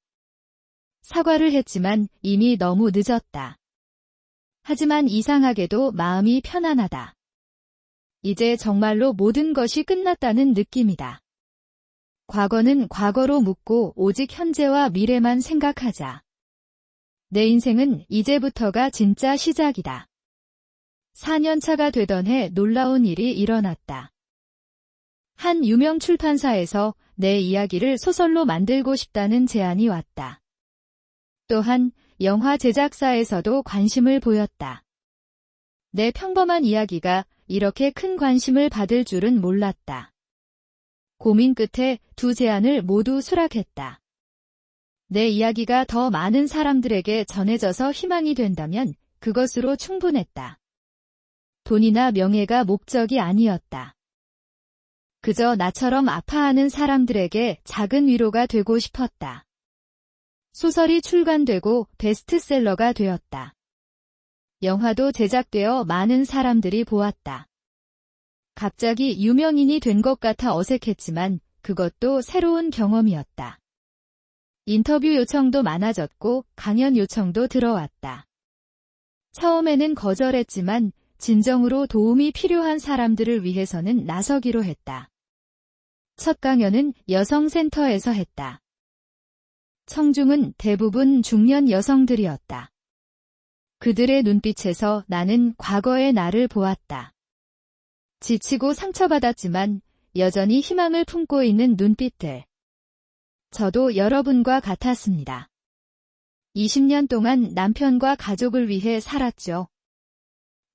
사과를 했지만 이미 너무 늦었다. 하지만 이상하게도 마음이 편안하다. 이제 정말로 모든 것이 끝났다는 느낌이다. 과거는 과거로 묻고 오직 현재와 미래만 생각하자. 내 인생은 이제부터가 진짜 시작이다. 4년차가 되던 해 놀라운 일이 일어났다. 한 유명 출판사에서 내 이야기를 소설로 만들고 싶다는 제안이 왔다. 또한 영화 제작사에서도 관심을 보였다. 내 평범한 이야기가 이렇게 큰 관심을 받을 줄은 몰랐다. 고민 끝에 두 제안을 모두 수락했다. 내 이야기가 더 많은 사람들에게 전해져서 희망이 된다면 그것으로 충분했다. 돈이나 명예가 목적이 아니었다. 그저 나처럼 아파하는 사람들에게 작은 위로가 되고 싶었다. 소설이 출간되고 베스트셀러가 되었다. 영화도 제작되어 많은 사람들이 보았다. 갑자기 유명인이 된 것 같아 어색했지만 그것도 새로운 경험이었다. 인터뷰 요청도 많아졌고 강연 요청도 들어왔다. 처음에는 거절했지만 진정으로 도움이 필요한 사람들을 위해서는 나서기로 했다. 첫 강연은 여성센터에서 했다. 청중은 대부분 중년 여성들이었다. 그들의 눈빛에서 나는 과거의 나를 보았다. 지치고 상처받았지만 여전히 희망을 품고 있는 눈빛들. 저도 여러분과 같았습니다. 20년 동안 남편과 가족을 위해 살았죠.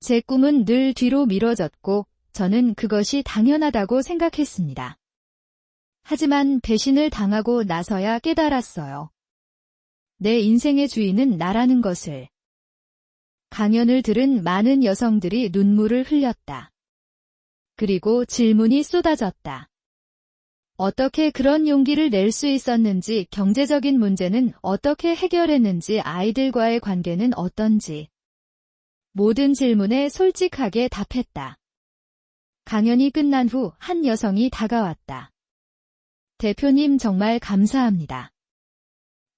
제 꿈은 늘 뒤로 미뤄졌고 저는 그것이 당연하다고 생각했습니다. 하지만 배신을 당하고 나서야 깨달았어요. 내 인생의 주인은 나라는 것을. 강연을 들은 많은 여성들이 눈물을 흘렸다. 그리고 질문이 쏟아졌다. 어떻게 그런 용기를 낼 수 있었는지, 경제적인 문제는 어떻게 해결했는지, 아이들과의 관계는 어떤지. 모든 질문에 솔직하게 답했다. 강연이 끝난 후 한 여성이 다가왔다. 대표님 정말 감사합니다.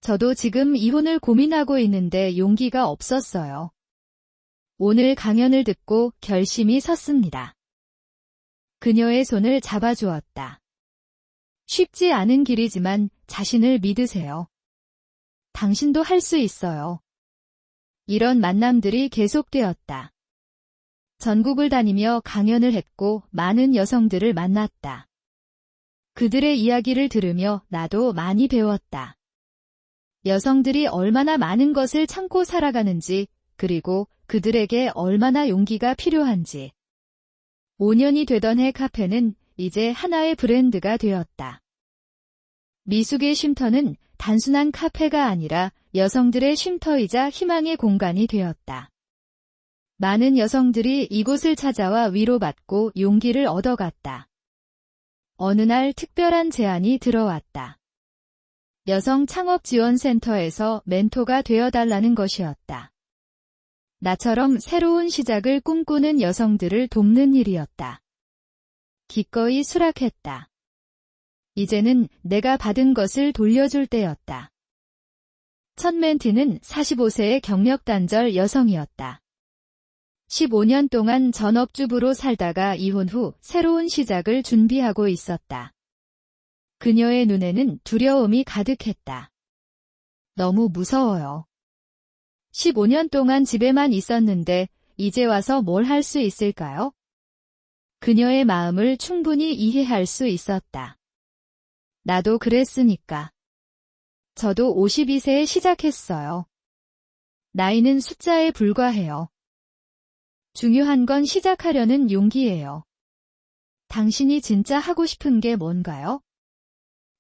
저도 지금 이혼을 고민하고 있는데 용기가 없었어요. 오늘 강연을 듣고 결심이 섰습니다. 그녀의 손을 잡아주었다. 쉽지 않은 길이지만 자신을 믿으세요. 당신도 할 수 있어요. 이런 만남들이 계속되었다. 전국을 다니며 강연을 했고 많은 여성들을 만났다. 그들의 이야기를 들으며 나도 많이 배웠다. 여성들이 얼마나 많은 것을 참고 살아가는지, 그리고 그들에게 얼마나 용기가 필요한지. 5년이 되던 해 카페는 이제 하나의 브랜드가 되었다. 미숙의 쉼터는 단순한 카페가 아니라 여성들의 쉼터이자 희망의 공간이 되었다. 많은 여성들이 이곳을 찾아와 위로받고 용기를 얻어갔다. 어느 날 특별한 제안이 들어왔다. 여성 창업 지원센터에서 멘토가 되어달라는 것이었다. 나처럼 새로운 시작을 꿈꾸는 여성들을 돕는 일이었다. 기꺼이 수락했다. 이제는 내가 받은 것을 돌려줄 때였다. 첫 멘티는 45세의 경력단절 여성이었다. 15년 동안 전업주부로 살다가 이혼 후 새로운 시작을 준비하고 있었다. 그녀의 눈에는 두려움이 가득했다. 너무 무서워요. 15년 동안 집에만 있었는데 이제 와서 뭘 할 수 있을까요? 그녀의 마음을 충분히 이해할 수 있었다. 나도 그랬으니까. 저도 52세에 시작했어요. 나이는 숫자에 불과해요. 중요한 건 시작하려는 용기예요. 당신이 진짜 하고 싶은 게 뭔가요?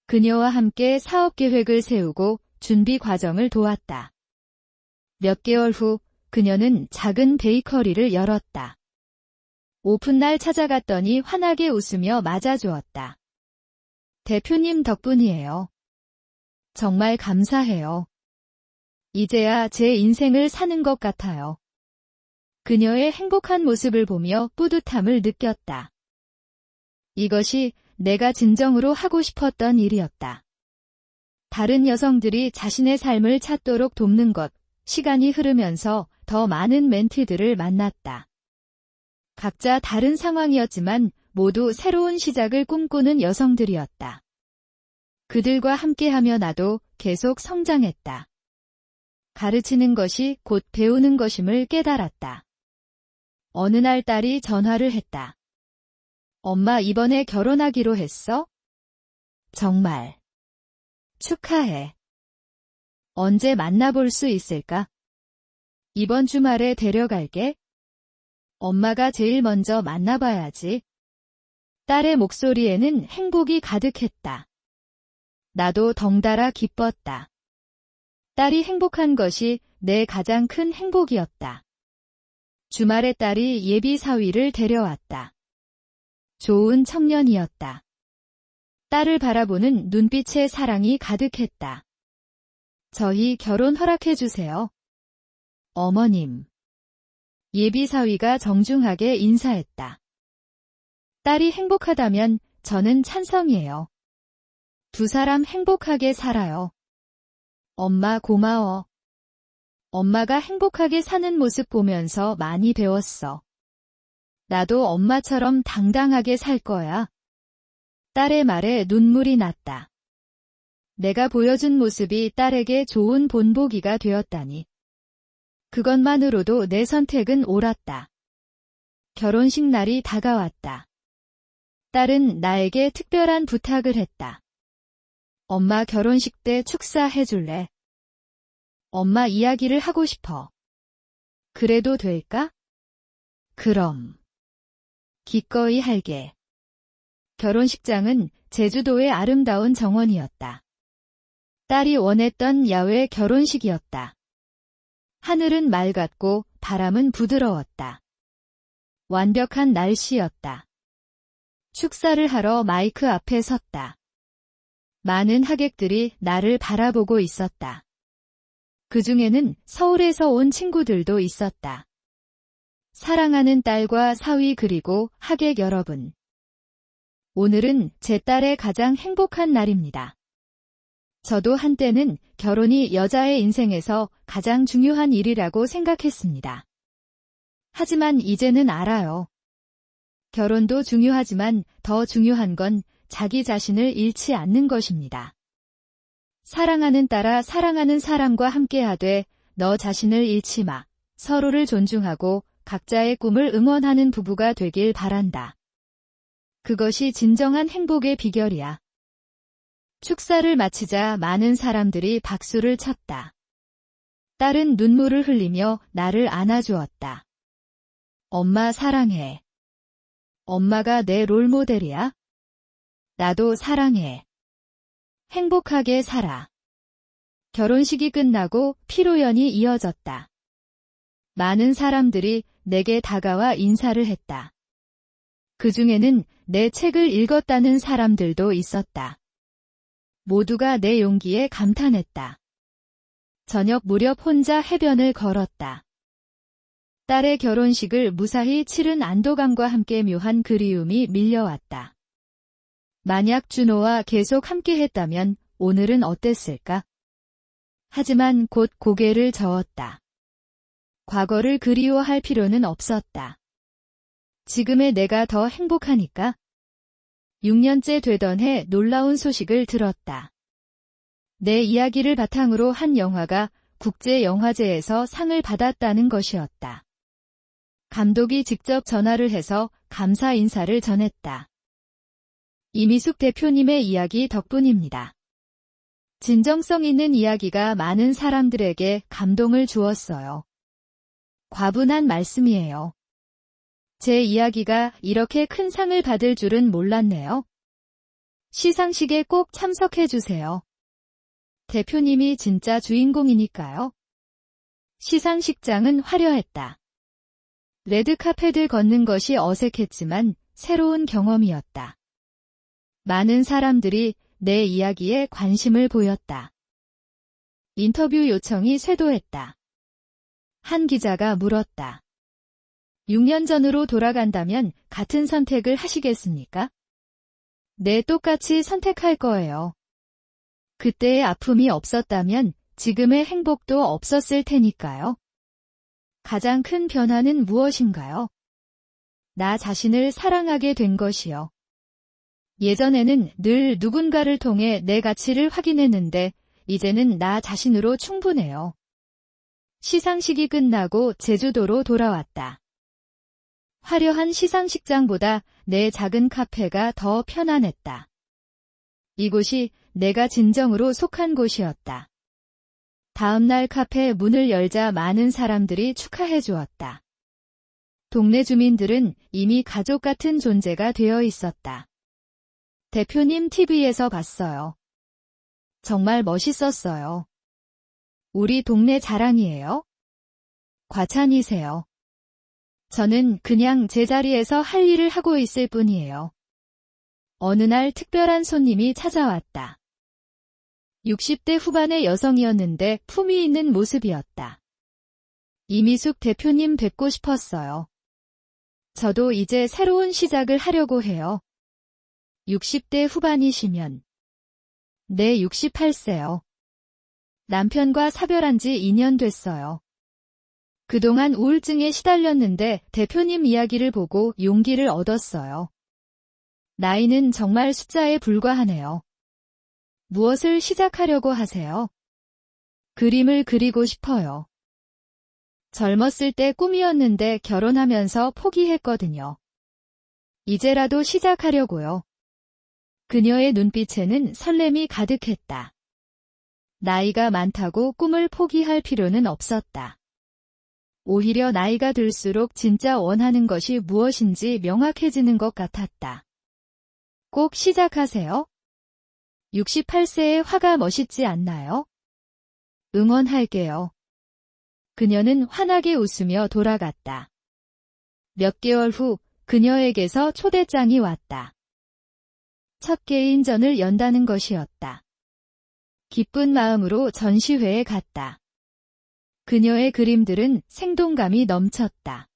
그녀와 함께 사업 계획을 세우고 준비 과정을 도왔다. 몇 개월 후 그녀는 작은 베이커리를 열었다. 오픈날 찾아갔더니 환하게 웃으며 맞아주었다. 대표님 덕분이에요. 정말 감사해요. 이제야 제 인생을 사는 것 같아요. 그녀의 행복한 모습을 보며 뿌듯함을 느꼈다. 이것이 내가 진정으로 하고 싶었던 일이었다. 다른 여성들이 자신의 삶을 찾도록 돕는 것, 시간이 흐르면서 더 많은 멘티들을 만났다. 각자 다른 상황이었지만 모두 새로운 시작을 꿈꾸는 여성들이었다. 그들과 함께하며 나도 계속 성장했다. 가르치는 것이 곧 배우는 것임을 깨달았다. 어느 날 딸이 전화를 했다. 엄마 이번에 결혼하기로 했어? 정말. 축하해. 언제 만나볼 수 있을까? 이번 주말에 데려갈게. 엄마가 제일 먼저 만나봐야지. 딸의 목소리에는 행복이 가득했다. 나도 덩달아 기뻤다. 딸이 행복한 것이 내 가장 큰 행복이었다. 주말에 딸이 예비 사위를 데려왔다. 좋은 청년이었다. 딸을 바라보는 눈빛에 사랑이 가득했다. 저희 결혼 허락해주세요. 어머님. 예비 사위가 정중하게 인사했다. 딸이 행복하다면 저는 찬성이에요. 두 사람 행복하게 살아요. 엄마 고마워. 엄마가 행복하게 사는 모습 보면서 많이 배웠어. 나도 엄마처럼 당당하게 살 거야. 딸의 말에 눈물이 났다. 내가 보여준 모습이 딸에게 좋은 본보기가 되었다니. 그것만으로도 내 선택은 옳았다. 결혼식 날이 다가왔다. 딸은 나에게 특별한 부탁을 했다. 엄마 결혼식 때 축사해줄래? 엄마 이야기를 하고 싶어. 그래도 될까? 그럼. 기꺼이 할게. 결혼식장은 제주도의 아름다운 정원이었다. 딸이 원했던 야외 결혼식이었다. 하늘은 맑았고 바람은 부드러웠다. 완벽한 날씨였다. 축사를 하러 마이크 앞에 섰다. 많은 하객들이 나를 바라보고 있었다. 그 중에는 서울에서 온 친구들도 있었다. 사랑하는 딸과 사위 그리고 하객 여러분. 오늘은 제 딸의 가장 행복한 날입니다. 저도 한때는 결혼이 여자의 인생에서 가장 중요한 일이라고 생각했습니다. 하지만 이제는 알아요. 결혼도 중요하지만 더 중요한 건 자기 자신을 잃지 않는 것입니다. 사랑하는 딸아, 사랑하는 사람과 함께하되 너 자신을 잃지 마. 서로를 존중하고 각자의 꿈을 응원하는 부부가 되길 바란다. 그것이 진정한 행복의 비결이야. 축사를 마치자 많은 사람들이 박수를 쳤다. 딸은 눈물을 흘리며 나를 안아주었다. 엄마 사랑해. 엄마가 내 롤모델이야. 나도 사랑해. 행복하게 살아. 결혼식이 끝나고 피로연이 이어졌다. 많은 사람들이 내게 다가와 인사를 했다. 그 중에는 내 책을 읽었다는 사람들도 있었다. 모두가 내 용기에 감탄했다. 저녁 무렵 혼자 해변을 걸었다. 딸의 결혼식을 무사히 치른 안도감과 함께 묘한 그리움이 밀려왔다. 만약 준호와 계속 함께했다면 오늘은 어땠을까? 하지만 곧 고개를 저었다. 과거를 그리워할 필요는 없었다. 지금의 내가 더 행복하니까. 6년째 되던 해 놀라운 소식을 들었다. 내 이야기를 바탕으로 한 영화가 국제영화제에서 상을 받았다는 것이었다. 감독이 직접 전화를 해서 감사 인사를 전했다. 이미숙 대표님의 이야기 덕분입니다. 진정성 있는 이야기가 많은 사람들에게 감동을 주었어요. 과분한 말씀이에요. 제 이야기가 이렇게 큰 상을 받을 줄은 몰랐네요. 시상식에 꼭 참석해주세요. 대표님이 진짜 주인공이니까요. 시상식장은 화려했다. 레드카펫을 걷는 것이 어색했지만 새로운 경험이었다. 많은 사람들이 내 이야기에 관심을 보였다. 인터뷰 요청이 쇄도했다. 한 기자가 물었다. 6년 전으로 돌아간다면 같은 선택을 하시겠습니까? 네, 똑같이 선택할 거예요. 그때의 아픔이 없었다면 지금의 행복도 없었을 테니까요. 가장 큰 변화는 무엇인가요? 나 자신을 사랑하게 된 것이요. 예전에는 늘 누군가를 통해 내 가치를 확인했는데 이제는 나 자신으로 충분해요. 시상식이 끝나고 제주도로 돌아왔다. 화려한 시상식장보다 내 작은 카페가 더 편안했다. 이곳이 내가 진정으로 속한 곳이었다. 다음날 카페 문을 열자 많은 사람들이 축하해 주었다. 동네 주민들은 이미 가족 같은 존재가 되어 있었다. 대표님 TV에서 봤어요. 정말 멋있었어요. 우리 동네 자랑이에요. 과찬이세요. 저는 그냥 제자리에서 할 일을 하고 있을 뿐이에요. 어느 날 특별한 손님이 찾아왔다. 60대 후반의 여성이었는데 품위 있는 모습이었다. 이미숙 대표님 뵙고 싶었어요. 저도 이제 새로운 시작을 하려고 해요. 60대 후반이시면. 네, 68세요. 남편과 사별한 지 2년 됐어요. 그동안 우울증에 시달렸는데 대표님 이야기를 보고 용기를 얻었어요. 나이는 정말 숫자에 불과하네요. 무엇을 시작하려고 하세요? 그림을 그리고 싶어요. 젊었을 때 꿈이었는데 결혼하면서 포기했거든요. 이제라도 시작하려고요. 그녀의 눈빛에는 설렘이 가득했다. 나이가 많다고 꿈을 포기할 필요는 없었다. 오히려 나이가 들수록 진짜 원하는 것이 무엇인지 명확해지는 것 같았다. 꼭 시작하세요. 68세의 화가 멋있지 않나요? 응원할게요. 그녀는 환하게 웃으며 돌아갔다. 몇 개월 후 그녀에게서 초대장이 왔다. 첫 개인전을 연다는 것이었다. 기쁜 마음으로 전시회에 갔다. 그녀의 그림들은 생동감이 넘쳤다.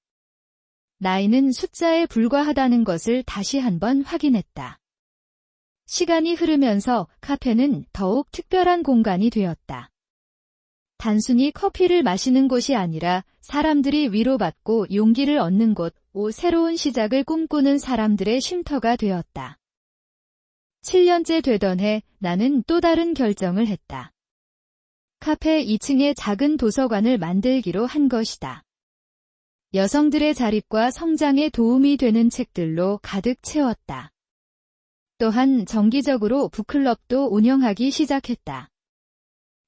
나이는 숫자에 불과하다는 것을 다시 한번 확인했다. 시간이 흐르면서 카페는 더욱 특별한 공간이 되었다. 단순히 커피를 마시는 곳이 아니라 사람들이 위로받고 용기를 얻는 곳, 새로운 시작을 꿈꾸는 사람들의 쉼터가 되었다. 7년째 되던 해 나는 또 다른 결정을 했다. 카페 2층에 작은 도서관을 만들기로 한 것이다. 여성들의 자립과 성장에 도움이 되는 책들로 가득 채웠다. 또한 정기적으로 북클럽도 운영하기 시작했다.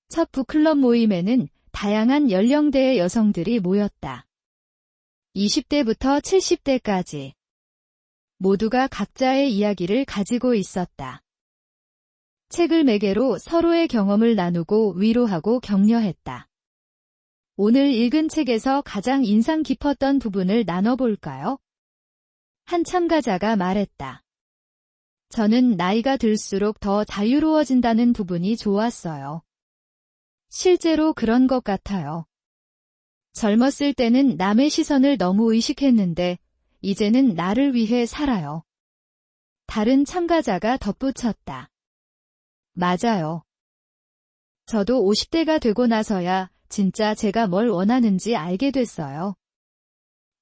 첫 북클럽 모임에는 다양한 연령대의 여성들이 모였다. 20대부터 70대까지. 모두가 각자의 이야기를 가지고 있었다. 책을 매개로 서로의 경험을 나누고 위로하고 격려했다. 오늘 읽은 책에서 가장 인상 깊었던 부분을 나눠볼까요? 한 참가자가 말했다. 저는 나이가 들수록 더 자유로워진다는 부분이 좋았어요. 실제로 그런 것 같아요. 젊었을 때는 남의 시선을 너무 의식했는데 이제는 나를 위해 살아요. 다른 참가자가 덧붙였다. 맞아요. 저도 50대가 되고 나서야 진짜 제가 뭘 원하는지 알게 됐어요.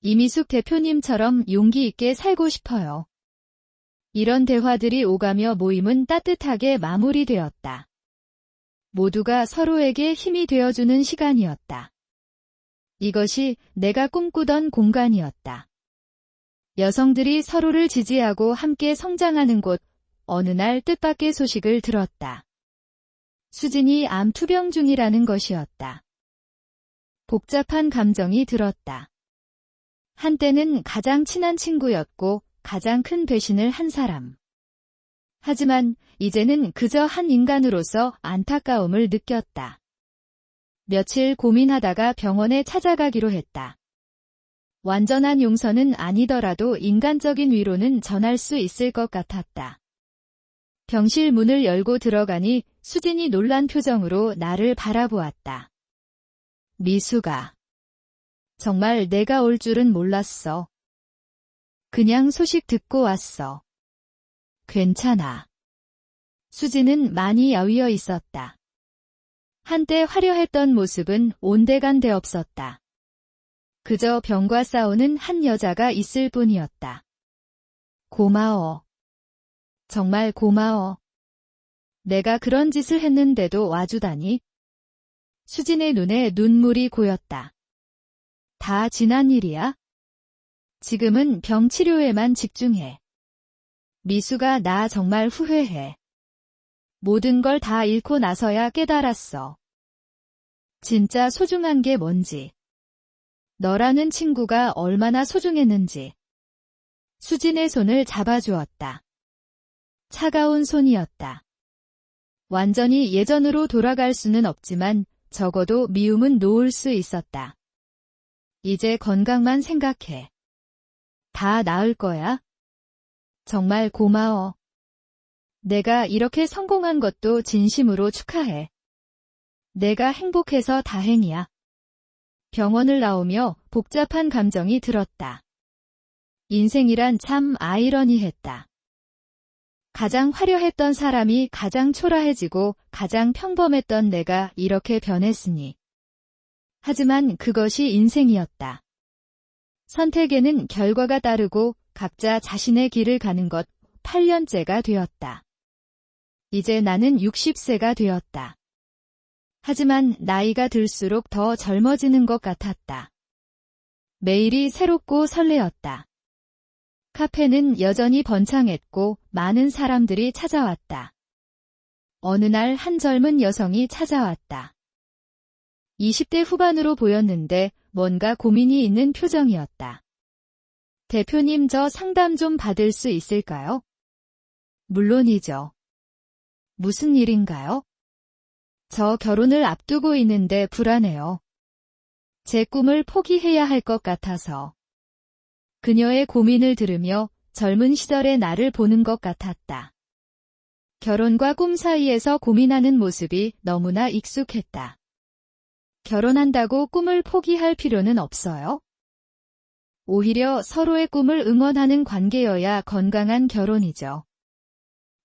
이미숙 대표님처럼 용기 있게 살고 싶어요. 이런 대화들이 오가며 모임은 따뜻하게 마무리되었다. 모두가 서로에게 힘이 되어주는 시간이었다. 이것이 내가 꿈꾸던 공간이었다. 여성들이 서로를 지지하고 함께 성장하는 곳, 어느 날 뜻밖의 소식을 들었다. 수진이 암 투병 중이라는 것이었다. 복잡한 감정이 들었다. 한때는 가장 친한 친구였고 가장 큰 배신을 한 사람. 하지만 이제는 그저 한 인간으로서 안타까움을 느꼈다. 며칠 고민하다가 병원에 찾아가기로 했다. 완전한 용서는 아니더라도 인간적인 위로는 전할 수 있을 것 같았다. 병실 문을 열고 들어가니 수진이 놀란 표정으로 나를 바라보았다. 미수가. 정말 내가 올 줄은 몰랐어. 그냥 소식 듣고 왔어. 괜찮아. 수진은 많이 야위어 있었다. 한때 화려했던 모습은 온데간데 없었다. 그저 병과 싸우는 한 여자가 있을 뿐이었다. 고마워. 정말 고마워. 내가 그런 짓을 했는데도 와주다니. 수진의 눈에 눈물이 고였다. 다 지난 일이야? 지금은 병 치료에만 집중해. 미수가 나 정말 후회해. 모든 걸 다 잃고 나서야 깨달았어. 진짜 소중한 게 뭔지. 너라는 친구가 얼마나 소중했는지. 수진의 손을 잡아주었다. 차가운 손이었다. 완전히 예전으로 돌아갈 수는 없지만 적어도 미움은 놓을 수 있었다. 이제 건강만 생각해. 다 나을 거야. 정말 고마워. 내가 이렇게 성공한 것도 진심으로 축하해. 내가 행복해서 다행이야. 병원을 나오며 복잡한 감정이 들었다. 인생이란 참 아이러니했다. 가장 화려했던 사람이 가장 초라해지고 가장 평범했던 내가 이렇게 변했으니. 하지만 그것이 인생이었다. 선택에는 결과가 따르고 각자 자신의 길을 가는 것 8년째가 되었다. 이제 나는 60세가 되었다. 하지만 나이가 들수록 더 젊어지는 것 같았다. 매일이 새롭고 설레었다. 카페는 여전히 번창했고 많은 사람들이 찾아왔다. 어느 날 한 젊은 여성이 찾아왔다. 20대 후반으로 보였는데 뭔가 고민이 있는 표정이었다. 대표님, 저 상담 좀 받을 수 있을까요? 물론이죠. 무슨 일인가요? 저 결혼을 앞두고 있는데 불안해요. 제 꿈을 포기해야 할 것 같아서. 그녀의 고민을 들으며 젊은 시절의 나를 보는 것 같았다. 결혼과 꿈 사이에서 고민하는 모습이 너무나 익숙했다. 결혼한다고 꿈을 포기할 필요는 없어요. 오히려 서로의 꿈을 응원하는 관계여야 건강한 결혼이죠.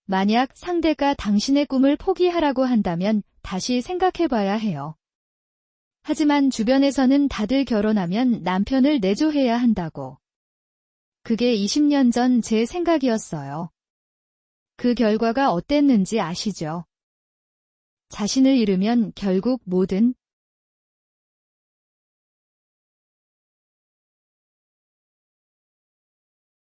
만약 상대가 당신의 꿈을 포기하라고 한다면 다시 생각해봐야 해요. 하지만 주변에서는 다들 결혼하면 남편을 내조해야 한다고. 그게 20년 전 제 생각이었어요. 그 결과가 어땠는지 아시죠? 자신을 잃으면 결국 모든